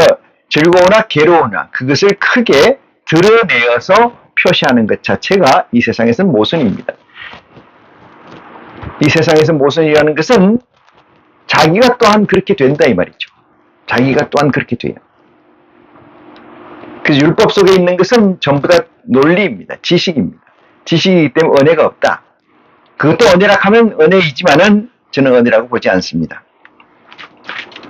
즐거우나 괴로우나 그것을 크게 드러내어서 표시하는 것 자체가 이 세상에서는 모순입니다. 이 세상에서 모순이라는 것은 자기가 또한 그렇게 된다 이 말이죠. 자기가 또한 그렇게 돼요. 그래서 율법 속에 있는 것은 전부 다 논리입니다. 지식입니다. 지식이기 때문에 은혜가 없다. 그것도 은혜라 하면 은혜이지만은 저는 은혜라고 보지 않습니다.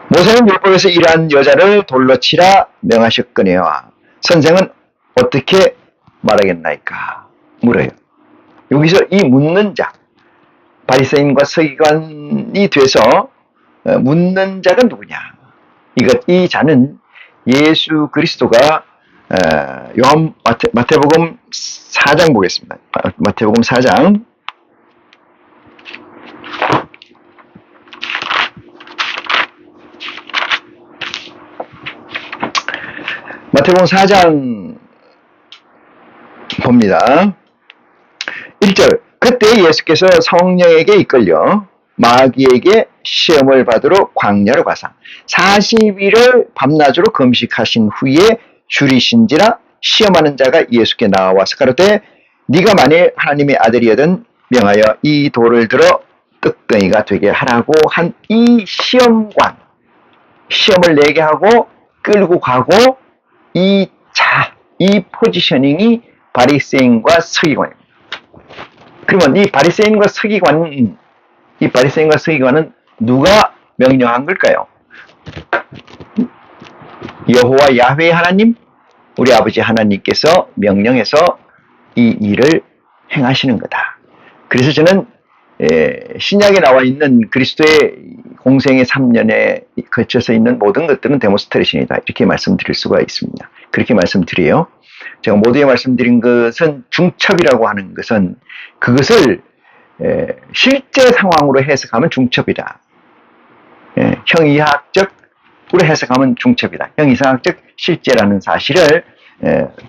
모세는 율법에서 이러한 여자를 돌로 치라 명하셨거니와 선생은 어떻게 말하겠나이까 물어요. 여기서 이 묻는 자, 바리새인과 서기관이 돼서 묻는 자가 누구냐? 이 자는 예수 그리스도가 마태복음 4장 보겠습니다. 마태복음 4장 마태복음 4장 봅니다. 1절 그때 예수께서 성령에게 이끌려 마귀에게 시험을 받으러 광야로 가사 40일을 밤낮으로 금식하신 후에 줄이신지라 시험하는 자가 예수께 나와서 가로되 네가 만일 하나님의 아들이거든 명하여 이 돌을 들어 떡덩이가 되게 하라고 한 이 시험관, 시험을 내게 하고 끌고 가고 이 포지셔닝이 바리새인과 서기관입니다. 그러면 이 바리새인과 서기관은 누가 명령한 걸까요? 여호와 야훼 하나님, 우리 아버지 하나님께서 명령해서 이 일을 행하시는 거다. 그래서 저는 신약에 나와 있는 그리스도의 공생의 3년에 거쳐서 있는 모든 것들은 데모스트레이션이다. 이렇게 말씀드릴 수가 있습니다. 그렇게 말씀드려요. 제가 모두에 말씀드린 것은 중첩이라고 하는 것은 그것을 실제 상황으로 해석하면 중첩이다. 형이상학적으로 해석하면 중첩이다. 형이상학적 실제라는 사실을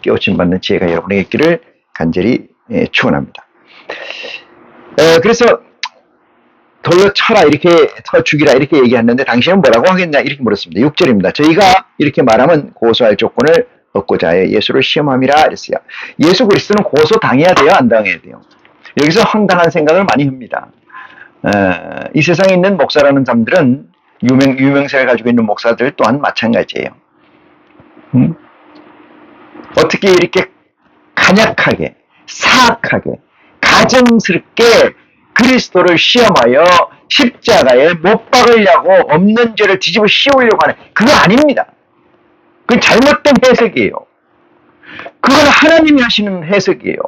깨우침받는 지혜가 여러분에게 있기를 간절히 축원합니다. 그래서 돌로 쳐라 이렇게 죽이라 이렇게 얘기했는데 당신은 뭐라고 하겠냐 이렇게 물었습니다. 6절입니다. 저희가 이렇게 말하면 고소할 조건을 얻고자 해 예수를 시험함이라 했어요. 예수 그리스도는 고소당해야 돼요? 안 당해야 돼요? 여기서 황당한 생각을 많이 합니다. 이 세상에 있는 목사라는 사람들은 유명세를 가지고 있는 목사들 또한 마찬가지예요. 어떻게 이렇게 간약하게 사악하게 가증스럽게 그리스도를 시험하여 십자가에 못 박으려고 없는 죄를 뒤집어 씌우려고 하는 그거 아닙니다. 그건 잘못된 해석이에요. 그건 하나님이 하시는 해석이에요.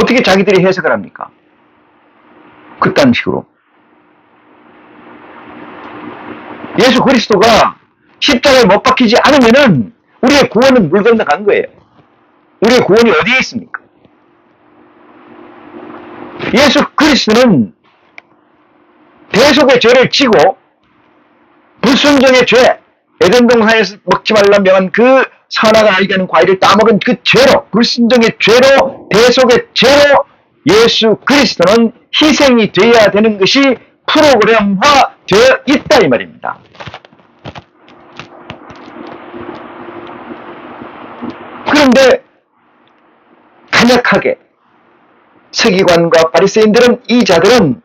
어떻게 자기들이 해석을 합니까? 그딴 식으로. 예수 그리스도가 십자가에 못 박히지 않으면은 우리의 구원은 물 건너간 거예요. 우리의 구원이 어디에 있습니까? 예수 그리스도는 대속의 죄를 지고 불순종의 죄, 에덴 동산에서 먹지 말라 명한 그 선악을 알게 하는 과일을 따먹은 그 죄로, 불순종의 죄로, 대속의 죄로 예수 그리스도는 희생이 되어야 되는 것이 프로그램화 되어 있다 이 말입니다. 그런데 간약하게 서기관과 바리새인들은 이 자들은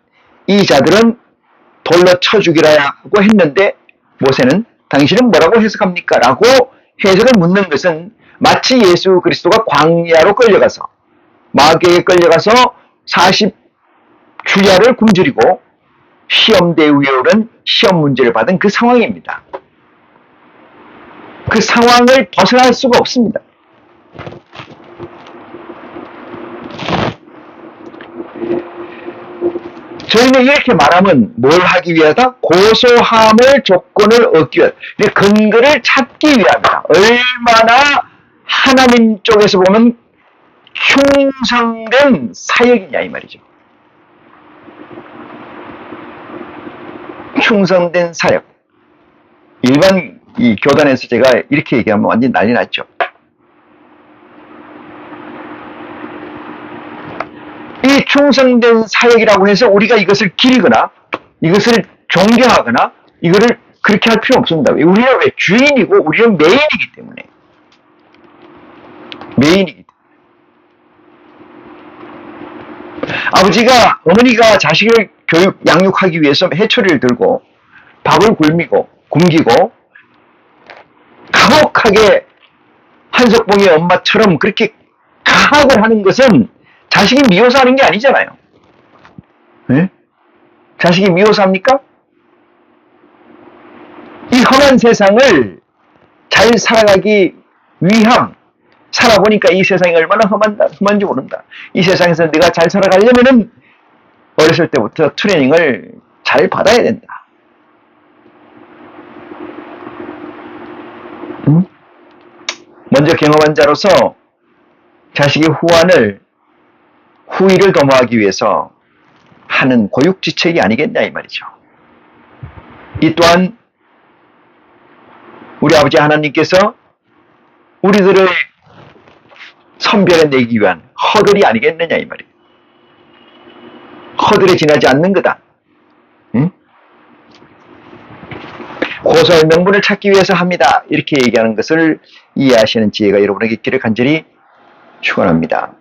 돌로 쳐 죽이라고 했는데 모세는 당신은 뭐라고 해석합니까? 라고 해석을 묻는 것은 마치 예수 그리스도가 광야로 끌려가서 마귀에게 끌려가서 40주야를 굶주리고 시험대 위에 오른 시험 문제를 받은 그 상황입니다. 그 상황을 벗어날 수가 없습니다. 저희는 이렇게 말하면 뭘 하기 위하다? 고소함을 조건을 얻기 위하다. 근거를 찾기 위함이다. 얼마나 하나님 쪽에서 보면 흉성된 사역이냐 이 말이죠. 흉성된 사역. 일반 이 교단에서 제가 이렇게 얘기하면 완전 난리 났죠. 이 충성된 사역이라고 해서 우리가 이것을 기리거나 이것을 존경하거나 이거를 그렇게 할 필요 없습니다. 우리는 왜 주인이고 우리는 메인이기 때문에. 어머니가 자식을 양육하기 위해서 해초리를 들고 밥을 굶기고 가혹하게 한석봉의 엄마처럼 그렇게 가학을 하는 것은 자식이 미워서 하는 게 아니잖아요. 네? 자식이 미워서 합니까? 이 험한 세상을 잘 살아가기 위함, 살아보니까 이 세상이 얼마나 험한지 모른다. 이 세상에서 내가 잘 살아가려면은 어렸을 때부터 트레이닝을 잘 받아야 된다. 먼저 경험한 자로서 자식의 후의를 도모하기 위해서 하는 고육지책이 아니겠냐 이 말이죠. 이 또한 우리 아버지 하나님께서 우리들을 선별해내기 위한 허들이 아니겠느냐 이 말이에요. 허들에 지나지 않는 거다. 응? 고소할 명분을 찾기 위해서 합니다. 이렇게 얘기하는 것을 이해하시는 지혜가 여러분에게 있기를 간절히 축원합니다.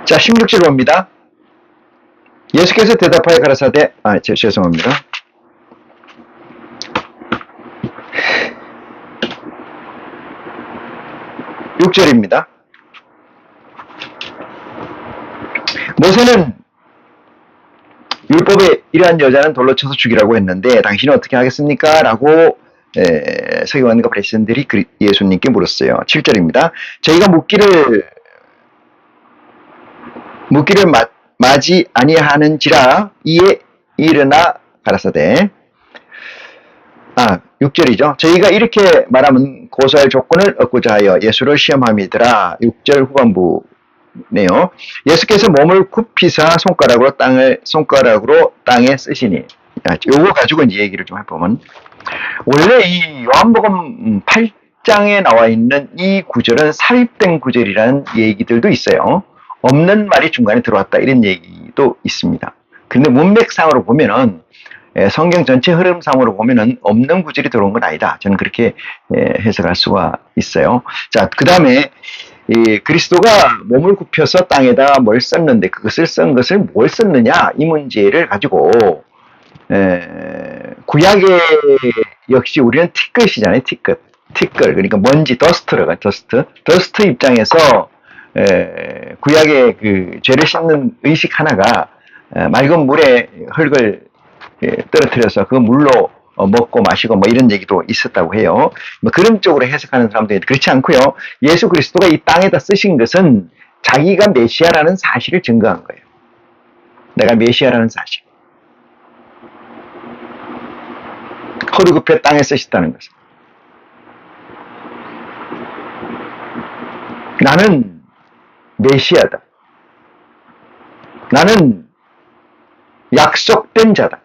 자, 16절 봅니다. 예수께서 대답하여 가라사대, 죄송합니다. 6절입니다. 모세는 율법에 이러한 여자는 돌로 쳐서 죽이라고 했는데 당신은 어떻게 하겠습니까? 라고 서기관과 바리새인들이 예수님께 물었어요. 7절입니다. 저희가 묻기를 마지 아니하는지라 이에 일어나 가라사대. 6절이죠. 저희가 이렇게 말하면 고소할 조건을 얻고자 하여 예수를 시험함이더라. 6절 후반부네요. 예수께서 몸을 굽히사 손가락으로 땅에 쓰시니. 요거 가지고 이제 얘기를 좀 해보면, 원래 이 요한복음 8장에 나와 있는 이 구절은 삽입된 구절이라는 얘기들도 있어요. 없는 말이 중간에 들어왔다 이런 얘기도 있습니다. 근데 문맥상으로 보면은, 성경 전체 흐름상으로 보면은 없는 구절이 들어온 건 아니다. 저는 그렇게 해석할 수가 있어요. 자, 그 다음에 그리스도가 몸을 굽혀서 땅에다 뭘 썼는데 그것을 쓴 것을 뭘 썼느냐 이 문제를 가지고 구약의 역시 우리는 티끌이잖아요. 티끌 그러니까 먼지 더스트라고 더스트 입장에서 구약의 그 죄를 씻는 의식 하나가 맑은 물에 흙을 떨어뜨려서 그 물로 먹고 마시고 뭐 이런 얘기도 있었다고 해요. 뭐 그런 쪽으로 해석하는 사람들이 그렇지 않고요. 예수 그리스도가 이 땅에다 쓰신 것은 자기가 메시아라는 사실을 증거한 거예요. 내가 메시아라는 사실. 허리 굽혀 땅에 쓰셨다는 것은. 나는 메시아다. 나는 약속된 자다.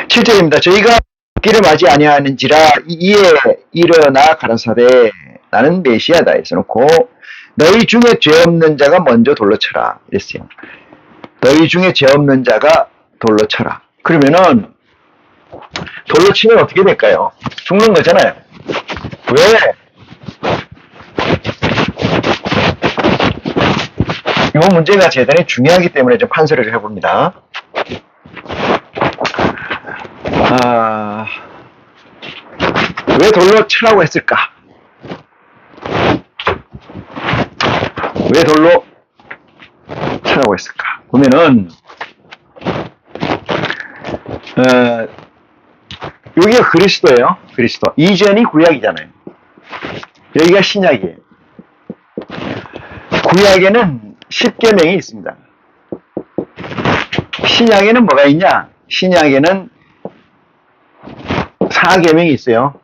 7절입니다. 저희가 길을 맞이 아니하는지라 이에 일어나 가라사대 나는 메시아다 해서 놓고 너희 중에 죄 없는 자가 먼저 돌로 쳐라 이랬어요. 너희 중에 죄 없는 자가 돌로 쳐라. 그러면은 돌로 치면 어떻게 될까요? 죽는 거잖아요. 왜? 이 문제가 대단히 중요하기 때문에 좀 판서를 해봅니다. 왜 돌로 치라고 했을까? 왜 돌로 치라고 했을까? 보면은, 여기가 그리스도예요. 그리스도. 이전이 구약이잖아요. 여기가 신약이에요. 구약에는 10계명이 있습니다. 신약에는 뭐가 있냐? 신약에는 4계명이 있어요.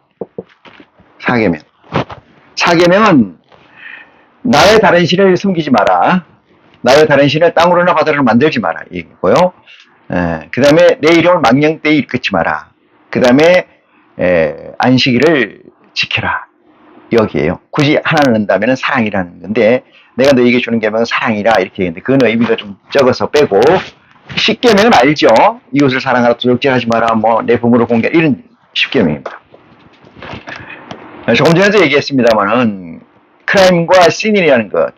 4계명. 4계명은 나의 다른 신을 숨기지 마라. 나의 다른 신을 땅으로나 바다로 만들지 마라. 이거고요. 그 다음에 내 이름을 망령되이 일컫지 마라. 그 다음에 안식일을 지켜라. 여기에요. 굳이 하나를 넣는다면 사랑이라는 건데 내가 너에게 주는 계명은 사랑이라 이렇게 얘기했는데 그건 의미가 좀 적어서 빼고 10계명은 알죠. 이웃을 사랑하라, 도적질하지 마라, 뭐 내 부모를 공개 이런 10계명입니다. 조금 전에도 얘기했습니다만은 크라임과 신이라는 것,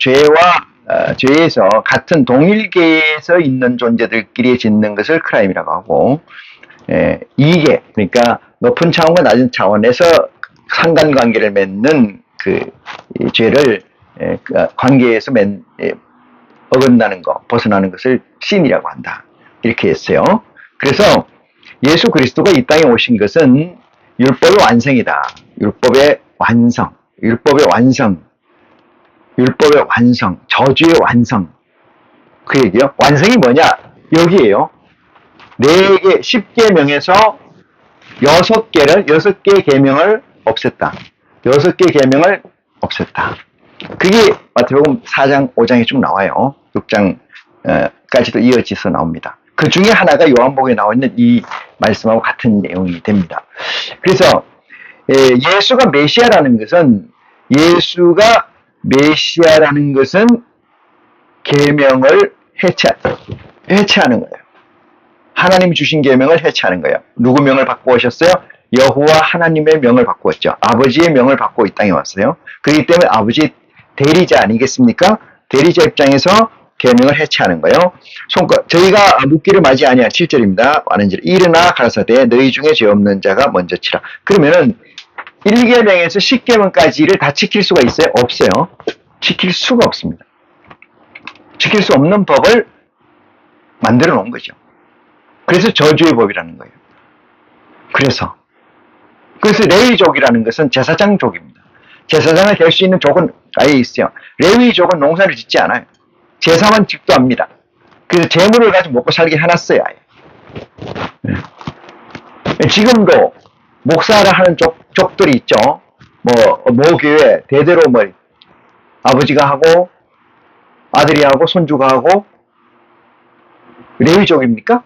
죄에서 같은 동일계에서 있는 존재들끼리 짓는 것을 크라임이라고 하고 이계, 그러니까 높은 차원과 낮은 차원에서 상관관계를 맺는 그 죄를 관계에서 어긋나는 것, 벗어나는 것을 신이라고 한다. 이렇게 했어요. 그래서 예수 그리스도가 이 땅에 오신 것은 율법의 완성이다. 율법의 완성, 저주의 완성. 그 얘기요. 완성이 뭐냐? 여기에요. 4개, 10계명에서 6개 계명을 없앴다. 6개 계명을 없앴다. 그게 마태복음 4장, 5장에 쭉 나와요. 6장까지도 이어져서 나옵니다. 그 중에 하나가 요한복음에 나와 있는 이 말씀하고 같은 내용이 됩니다. 그래서 예수가 메시아라는 것은 예수가 메시아라는 것은 계명을 해체하는 거예요. 하나님이 주신 계명을 해체하는 거예요. 누구 명을 받고 오셨어요? 여호와 하나님의 명을 받고 왔죠. 아버지의 명을 받고 이 땅에 왔어요. 그렇기 때문에 아버지 대리자 아니겠습니까? 대리자 입장에서 계명을 해체하는 거예요. 저희가 묻기를 맞이 아니하 7절입니다. 많은지라 일어나 가라사대 너희 중에 죄 없는 자가 먼저 치라. 그러면은 1계명에서 10계명까지를 다 지킬 수가 있어요? 없어요. 지킬 수가 없습니다. 지킬 수 없는 법을 만들어 놓은 거죠. 그래서 저주의 법이라는 거예요. 그래서 레위족이라는 것은 제사장족입니다. 제사장을 될 수 있는 족은 아예 있어요. 레위족은 농사를 짓지 않아요. 제사만 집도합니다. 그래서 재물을 가지고 먹고 살게 해놨어요. 아예. 지금도 목사를 하는 족들이 있죠. 모교회 대대로 아버지가 하고 아들이 하고 손주가 하고 레위족입니까?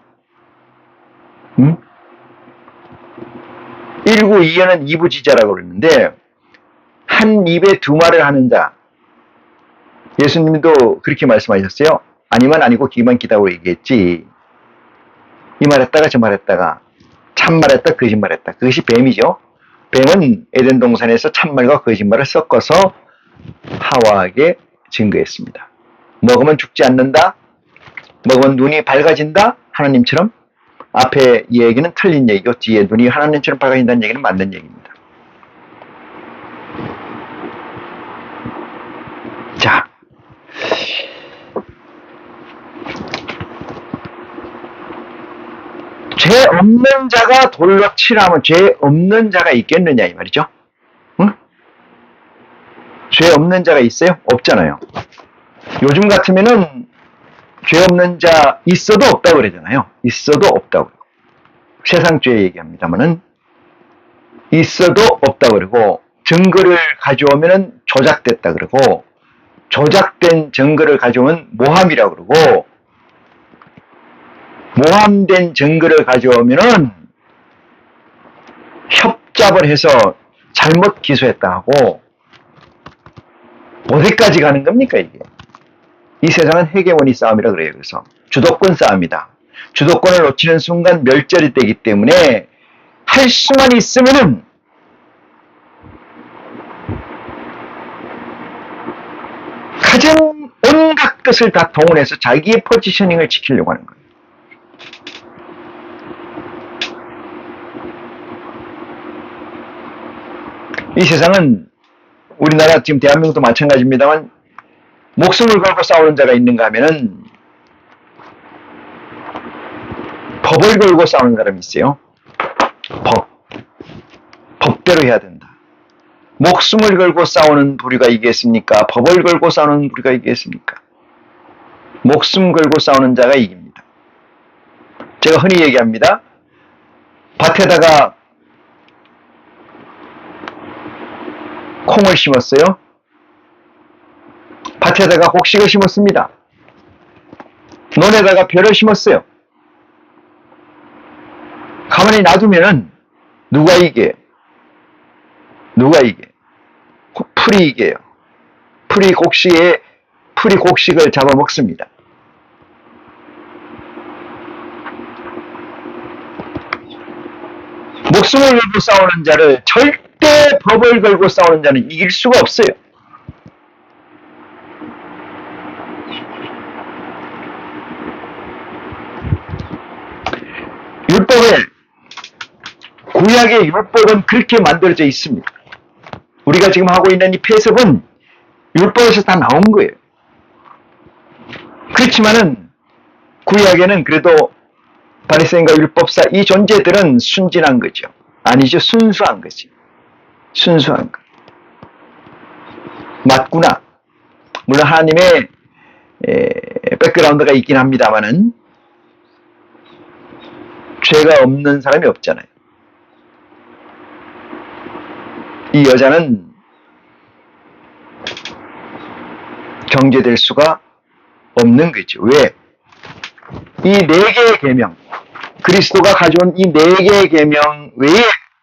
1구2회는 2부지자라고 그러는데 한 입에 두 말을 하는 자. 예수님도 그렇게 말씀하셨어요. 아니면 아니고 기만 기다고 얘기했지. 이 말했다가 저 말했다가 참말했다 거짓말했다. 그것이 뱀이죠. 뱀은 에덴 동산에서 참말과 거짓말을 섞어서 하와에게 증거했습니다. 먹으면 죽지 않는다. 먹으면 눈이 밝아진다. 하나님처럼. 앞에 이 얘기는 틀린 얘기고 뒤에 눈이 하나님처럼 밝아진다는 얘기는 맞는 얘기입니다. 자, 죄 없는 자가 돌로 치라면 죄 없는 자가 있겠느냐 이 말이죠. 응? 죄 없는 자가 있어요? 없잖아요. 요즘 같으면은 죄 없는 자 있어도 없다고 그러잖아요. 있어도 없다고. 세상 죄 얘기합니다만은 있어도 없다고 그러고 증거를 가져오면은 조작됐다 그러고 조작된 증거를 가져오면 모함이라고 그러고 모함된 증거를 가져오면은 협잡을 해서 잘못 기소했다 하고 어디까지 가는 겁니까 이게? 이 세상은 헤게모니 싸움이라 그래요. 그래서 주도권 싸움이다. 주도권을 놓치는 순간 멸절이 되기 때문에 할 수만 있으면은 가장 온갖 것을 다 동원해서 자기의 포지셔닝을 지키려고 하는 거예요. 이 세상은 우리나라 지금 대한민국도 마찬가지입니다만 목숨을 걸고 싸우는 자가 있는가 하면은 법을 걸고 싸우는 사람이 있어요. 법대로 해야 된다. 목숨을 걸고 싸우는 부류가 이기겠습니까? 법을 걸고 싸우는 부류가 이기겠습니까? 목숨 걸고 싸우는 자가 이깁니다. 제가 흔히 얘기합니다. 밭에다가 콩을 심었어요. 밭에다가 곡식을 심었습니다. 논에다가 벼를 심었어요. 가만히 놔두면은 누가 이겨요? 누가 이겨요? 풀이 이겨요. 풀이 곡식을 잡아먹습니다. 목숨을 걸고 싸우는 자를 절대 법을 걸고 싸우는 자는 이길 수가 없어요. 구약의 율법은 그렇게 만들어져 있습니다. 우리가 지금 하고 있는 이 폐습은 율법에서 다 나온 거예요. 그렇지만은 구약에는 그래도 바리새인과 율법사 이 존재들은 순진한 거죠. 아니죠. 순수한 거지. 순수한 거. 맞구나. 물론 하나님의 백그라운드가 있긴 합니다만은 죄가 없는 사람이 없잖아요. 이 여자는 정죄될 수가 없는 거죠. 왜? 이 4개의 계명, 그리스도가 가져온 이 4개의 계명 외에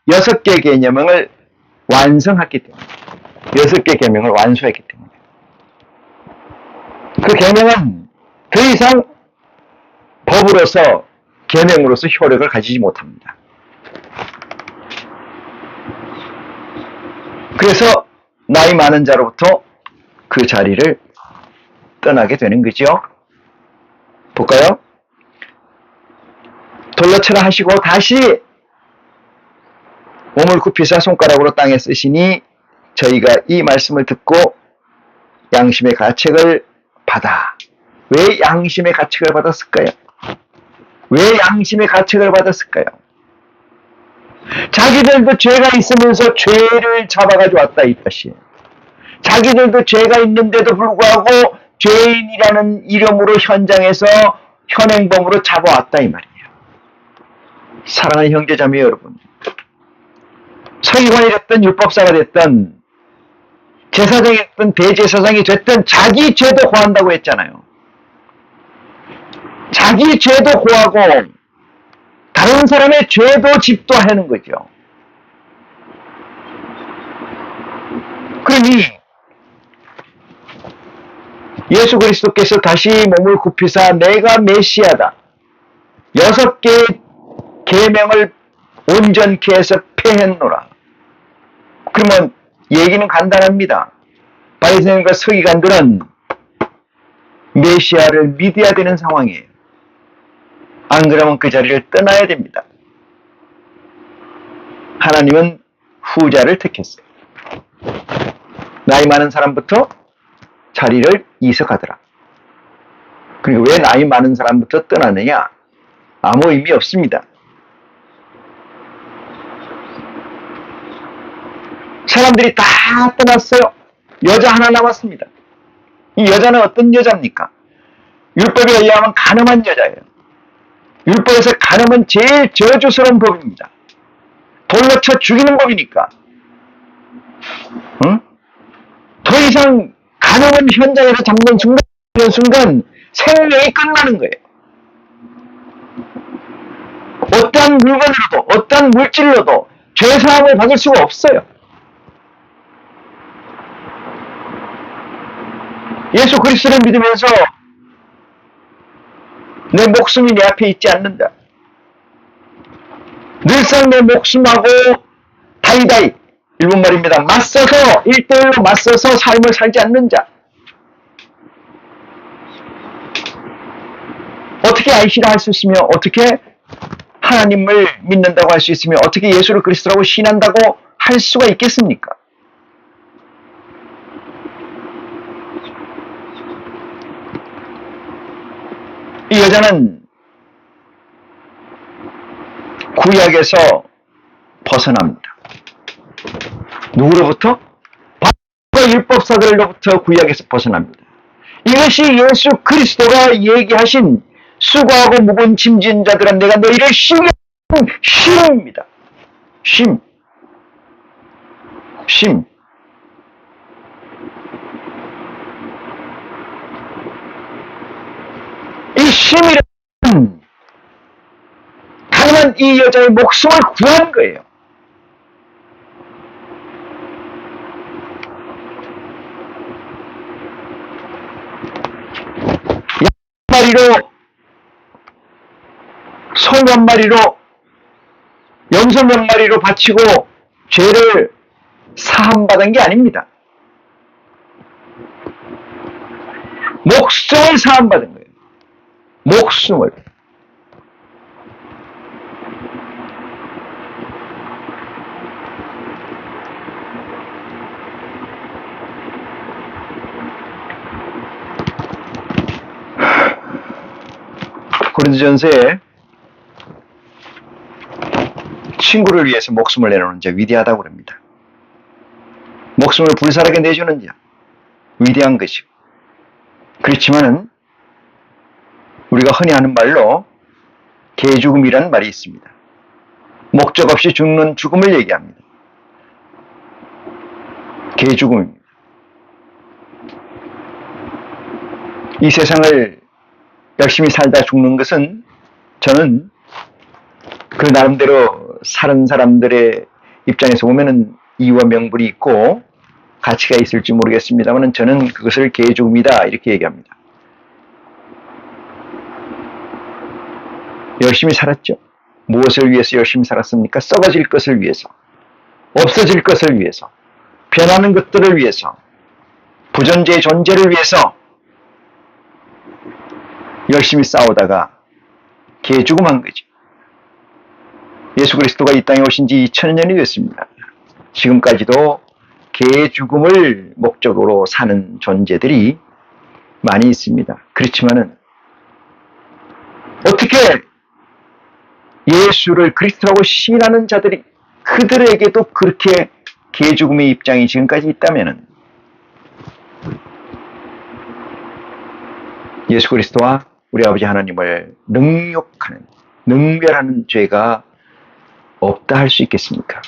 6개의 계명을 완성했기 때문에 6개 계명을 완수했기 때문에 그 계명은 더 이상 법으로서 계명으로서 효력을 가지지 못합니다. 그래서 나이 많은 자로부터 그 자리를 떠나게 되는 거죠. 볼까요? 돌로 쳐라 하시고 다시 몸을 굽히사 손가락으로 땅에 쓰시니 저희가 이 말씀을 듣고 양심의 가책을 받아. 왜 양심의 가책을 받았을까요? 왜 양심의 가책을 받았을까요? 자기들도 죄가 있으면서 죄를 잡아가지고 왔다 이 뜻이에요. 자기들도 죄가 있는데도 불구하고 죄인이라는 이름으로 현장에서 현행범으로 잡아왔다 이 말이에요. 사랑하는 형제자매 여러분, 서기관이 됐든 율법사가 됐든 제사장이 됐든 대제사장이 됐든 자기 죄도 고한다고 했잖아요. 자기 죄도 고하고 다른 사람의 죄도 집도하는 거죠. 그러니 예수 그리스도께서 다시 몸을 굽히사 내가 메시아다. 6개의 계명을 온전케 해서 폐했노라. 그러면 얘기는 간단합니다. 바리새인과 서기관들은 메시아를 믿어야 되는 상황이에요. 안 그러면 그 자리를 떠나야 됩니다. 하나님은 후자를 택했어요. 나이 많은 사람부터 자리를 이석하더라. 그리고 왜 나이 많은 사람부터 떠나느냐? 아무 의미 없습니다. 사람들이 다 떠났어요. 여자 하나 남았습니다. 이 여자는 어떤 여자입니까? 율법에 의하면 간음한 여자예요. 율법에서 간음은 제일 저주스러운 법입니다. 돌로 쳐 죽이는 법이니까. 응? 더 이상 간음은 현장에서 잡는 순간 생명이 끝나는 거예요. 어떠한 물건으로도 어떠한 물질로도 죄사함을 받을 수가 없어요. 예수 그리스도를 믿으면서 내 목숨이 내 앞에 있지 않는다. 늘상 내 목숨하고 다이다이, 일본말입니다. 맞서서 1대1로 맞서서 삶을 살지 않는 자. 어떻게 아이시라 할 수 있으며 어떻게 하나님을 믿는다고 할 수 있으며 어떻게 예수를 그리스도라고 신한다고 할 수가 있겠습니까? 이 여자는 구약에서 벗어납니다. 누구로부터? 바리새인과 율법사들로부터 구약에서 벗어납니다. 이것이 예수 그리스도가 얘기하신 수고하고 무거운 짐진 자들아 내가 너희를 쉬게 하는 쉼입니다. 쉼. 쉼. 이 쉼이란 가난한 이 여자의 목숨을 구한 거예요. 양 한 마리로 소 몇 마리로 염소 몇 마리로 바치고 죄를 사함받은 게 아닙니다. 목숨을 사함받은 거예요. 목숨을. 고린도전서에 친구를 위해서 목숨을 내놓는 자 위대하다고 그럽니다. 목숨을 불사르게 내주는 자 위대한 것이고, 그렇지만은 우리가 흔히 하는 말로 개죽음이라는 말이 있습니다. 목적 없이 죽는 죽음을 얘기합니다. 개죽음입니다. 이 세상을 열심히 살다 죽는 것은 저는 그 나름대로 사는 사람들의 입장에서 보면은 이유와 명분이 있고 가치가 있을지 모르겠습니다만 저는 그것을 개죽음이다 이렇게 얘기합니다. 열심히 살았죠. 무엇을 위해서 열심히 살았습니까? 썩어질 것을 위해서, 없어질 것을 위해서, 변하는 것들을 위해서, 부존재의 존재를 위해서 열심히 싸우다가 개죽음한 거죠. 예수 그리스도가 이 땅에 오신 지 2000년이 됐습니다. 지금까지도 개죽음을 목적으로 사는 존재들이 많이 있습니다. 그렇지만은 어떻게 예수를 그리스도라고 시인하는 자들이 그들에게도 그렇게 개죽음의 입장이 지금까지 있다면은 예수 그리스도와 우리 아버지 하나님을 능욕하는, 능멸하는 죄가 없다 할 수 있겠습니까?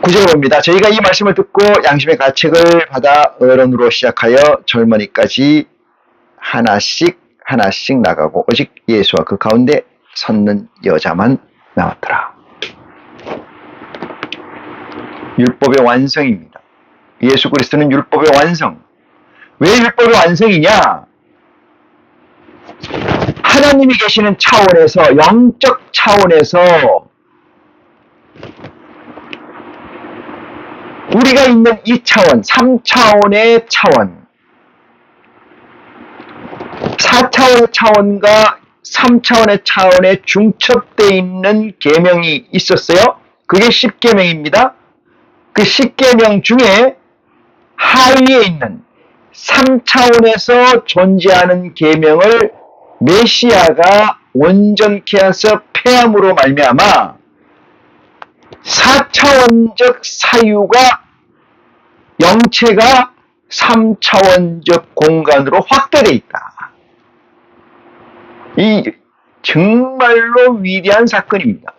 구절을 봅니다. 저희가 이 말씀을 듣고 양심의 가책을 받아 어른으로 시작하여 젊은이까지 하나씩 나가고 오직 예수와 그 가운데 섰는 여자만 나왔더라. 율법의 완성입니다. 예수 그리스도는 율법의 완성. 왜 율법의 완성이냐? 하나님이 계시는 차원에서, 영적 차원에서 우리가 있는 이 차원, 3차원의 차원, 4차원의 차원과 3차원의 차원에 중첩되어 있는 계명이 있었어요. 그게 10계명입니다. 그 10계명 중에 하위에 있는 3차원에서 존재하는 계명을 메시아가 온전케 하사 폐함으로 말미암아 4차원적 사유가, 영체가 3차원적 공간으로 확대되어 있다. 이 정말로 위대한 사건입니다.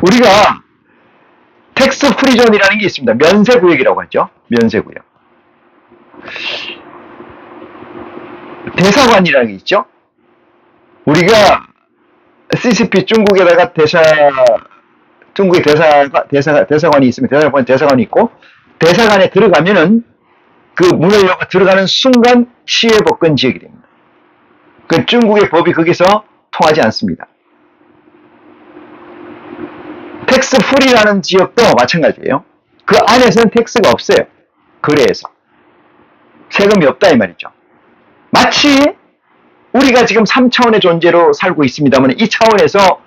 우리가 텍스 프리존이라는 게 있습니다. 면세구역이라고 하죠. 면세구역. 대사관이라는 게 있죠. 우리가 CCP 중국에다가 중국의 대사관이 있으면 대사관이 있고, 대사관에 들어가면은 그 문을 열고 들어가는 순간 시외법권 지역이 됩니다. 그 중국의 법이 거기서 통하지 않습니다. 텍스 프리라는 지역도 마찬가지예요. 그 안에서는 텍스가 없어요. 거래에서. 세금이 없다 이 말이죠. 마치 우리가 지금 3차원의 존재로 살고 있습니다만, 이 차원에서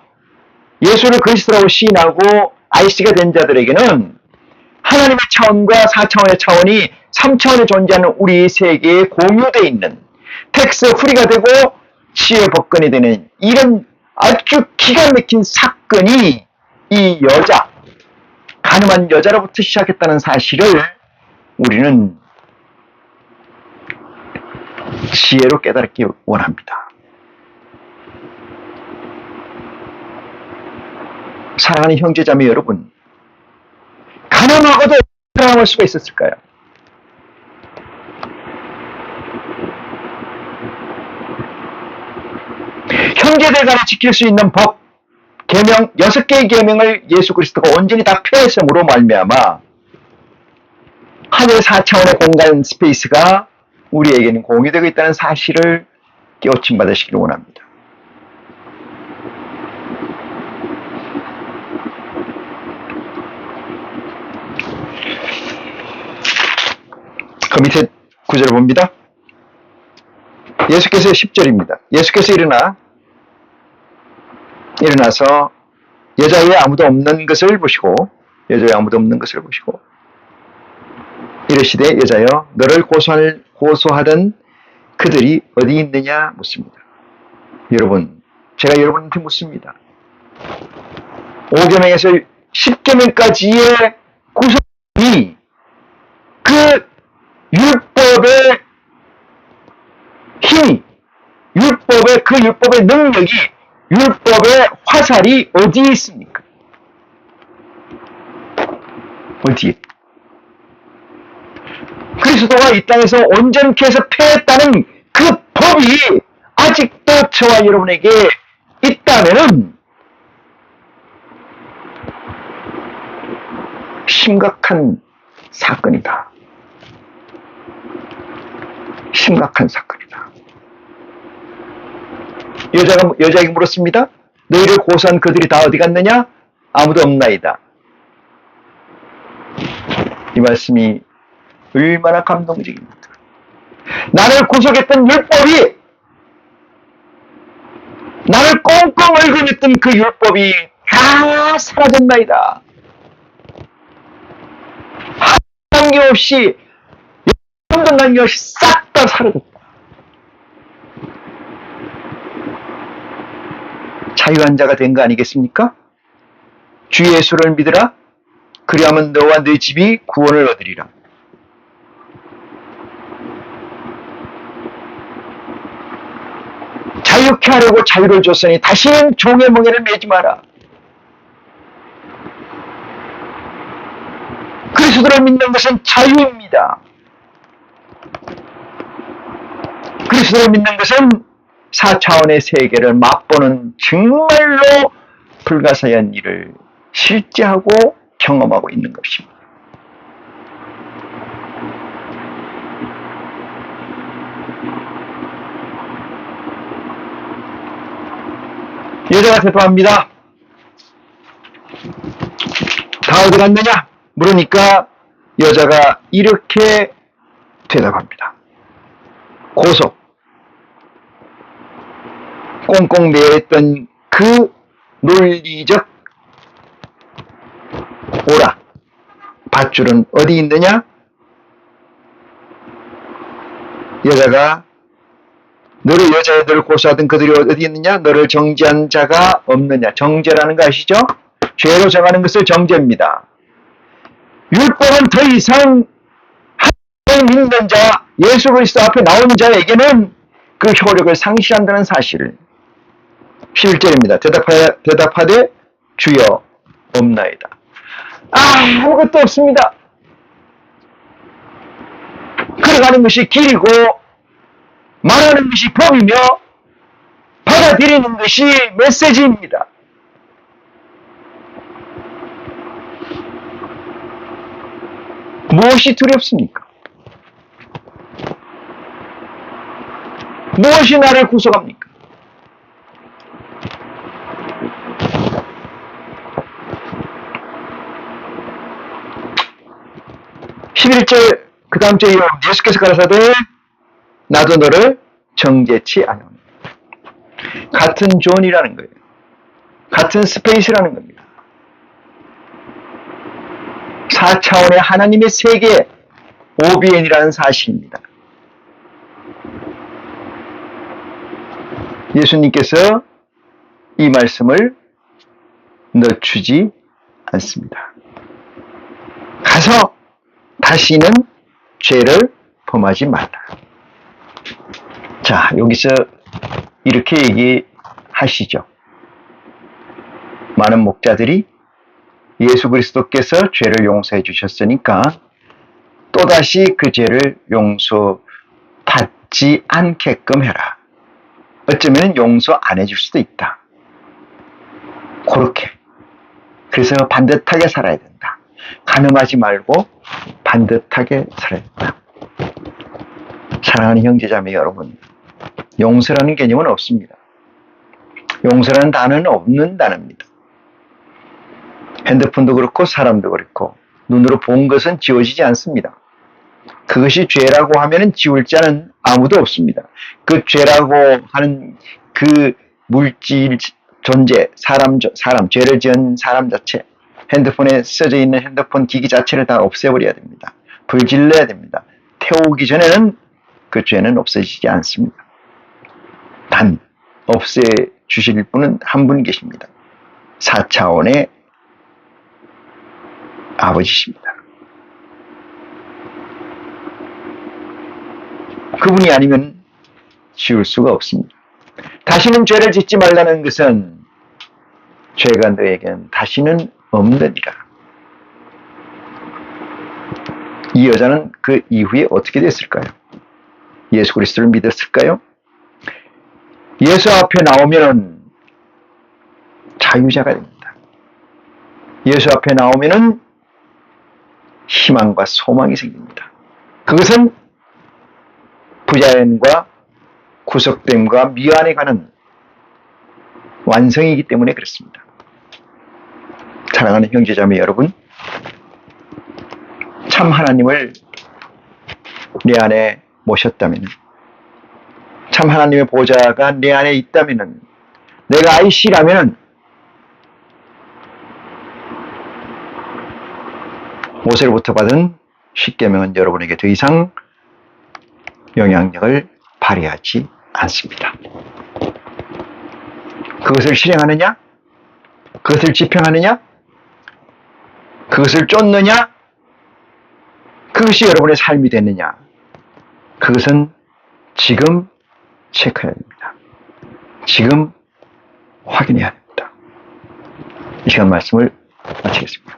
예수를 그리스도라고 시인하고 IC가 된 자들에게는 하나님의 차원과 4차원의 차원이 3차원에 존재하는 우리 세계에 공유되어 있는, 텍스 프리가 되고 시의 법권이 되는 이런 아주 기가 막힌 사건이 이 여자, 가늠한 여자로부터 시작했다는 사실을 우리는 지혜로 깨달기 원합니다. 사랑하는 형제자매 여러분, 가늠하고도 사랑할 수가 있었을까요? 형제들 간에 지킬 수 있는 법, 계명, 6개의 계명을 예수 그리스도가 온전히 다 폐했음으로 말미암아 하늘 4차원의 공간 스페이스가 우리에게는 공유되고 있다는 사실을 깨우침 받으시기를 원합니다. 그 밑에 구절을 봅니다. 예수께서 10절입니다. 예수께서 일어나서 여자의 아무도 없는 것을 보시고 이르시되 여자여 너를 고소하던 그들이 어디 있느냐 묻습니다. 여러분, 제가 여러분한테 묻습니다. 5계명에서 10계명까지의 구성이 그 율법의 힘이, 그 율법의 능력이, 율법의 화살이 어디에 있습니까? 어디에? 그리스도가 이 땅에서 온전케 해서 폐했다는 그 법이 아직도 저와 여러분에게 있다면은 심각한 사건이다. 심각한 사건이다. 여자에게 물었습니다. 너희를 고소한 그들이 다 어디 갔느냐? 아무도 없나이다. 이 말씀이 얼마나 감동적입니까? 나를 구속했던 율법이, 나를 꽁꽁 얽어냈던 그 율법이 다 사라졌나이다. 남김없이, 영도 남김없이 싹 다 사라졌다. 자유한 자가 된 거 아니겠습니까? 주 예수를 믿으라. 그리하면 너와 네 집이 구원을 얻으리라. 자유케 하려고 자유를 줬으니 다시는 종의 멍에를 매지 마라. 그리스도를 믿는 것은 자유입니다. 그리스도를 믿는 것은 4차원의 세계를 맛보는 정말로 불가사의한 일을 실제하고 경험하고 있는 것입니다. 여자가 대답합니다. 다 어디 갔느냐? 물으니까 여자가 이렇게 대답합니다. 고속. 꽁꽁 매였던 그 논리적 오락, 밧줄은 어디 있느냐? 여자가 너를 여자애들을 고소하던 그들이 어디 있느냐? 너를 정죄한 자가 없느냐? 정죄라는 거 아시죠? 죄로 정하는 것을 정죄입니다. 율법은 더 이상 하나님 믿는 자, 예수 그리스도 앞에 나온 자에게는 그 효력을 상실한다는 사실을 11절입니다. 대답하되 주여 없나이다. 아무것도 없습니다. 걸어가는 것이 길이고 말하는 것이 법이며 받아들이는 것이 메시지입니다. 무엇이 두렵습니까? 무엇이 나를 구속합니까? 그 다음 주에 예수께서 가라사대 나도 너를 정죄치 아니오니. 같은 존이라는 거예요. 같은 스페이스라는 겁니다. 4차원의 하나님의 세계 OBN이라는 사실입니다. 예수님께서 이 말씀을 늦추지 않습니다. 가서 다시는 죄를 범하지 말라. 자, 여기서 이렇게 얘기하시죠. 많은 목자들이 예수 그리스도께서 죄를 용서해 주셨으니까 또다시 그 죄를 용서받지 않게끔 해라. 어쩌면 용서 안 해줄 수도 있다. 그렇게. 그래서 반듯하게 살아야 된다. 가늠하지 말고 반듯하게 살아야 된다. 사랑하는 형제자매 여러분, 용서라는 개념은 없습니다. 용서라는 단어는 없는 단어입니다. 핸드폰도 그렇고 사람도 그렇고 눈으로 본 것은 지워지지 않습니다. 그것이 죄라고 하면 지울 자는 아무도 없습니다. 그 죄라고 하는 그 물질 존재, 사람, 죄를 지은 사람 자체, 핸드폰에 써져 있는 핸드폰 기기 자체를 다 없애버려야 됩니다. 불질러야 됩니다. 태우기 전에는 그 죄는 없어지지 않습니다. 단 없애주실 분은 한 분 계십니다. 4차원의 아버지십니다. 그분이 아니면 지울 수가 없습니다. 다시는 죄를 짓지 말라는 것은 죄가 너에게는 다시는 없느니라. 이 여자는 그 이후에 어떻게 됐을까요? 예수 그리스도를 믿었을까요? 예수 앞에 나오면 자유자가 됩니다. 예수 앞에 나오면 희망과 소망이 생깁니다. 그것은 부자연과 구속됨과 미완에 가는 완성이기 때문에 그렇습니다. 사랑하는 형제자매 여러분, 참 하나님을 내 안에 모셨다면, 참 하나님의 보좌가 내 안에 있다면, 내가 아이씨라면 모세로부터 받은 십계명은 여러분에게 더 이상 영향력을 발휘하지 않습니다. 그것을 실행하느냐? 그것을 집행하느냐? 그것을 쫓느냐? 그것이 여러분의 삶이 됐느냐? 그것은 지금 체크해야 됩니다. 지금 확인해야 됩니다. 이 시간 말씀을 마치겠습니다.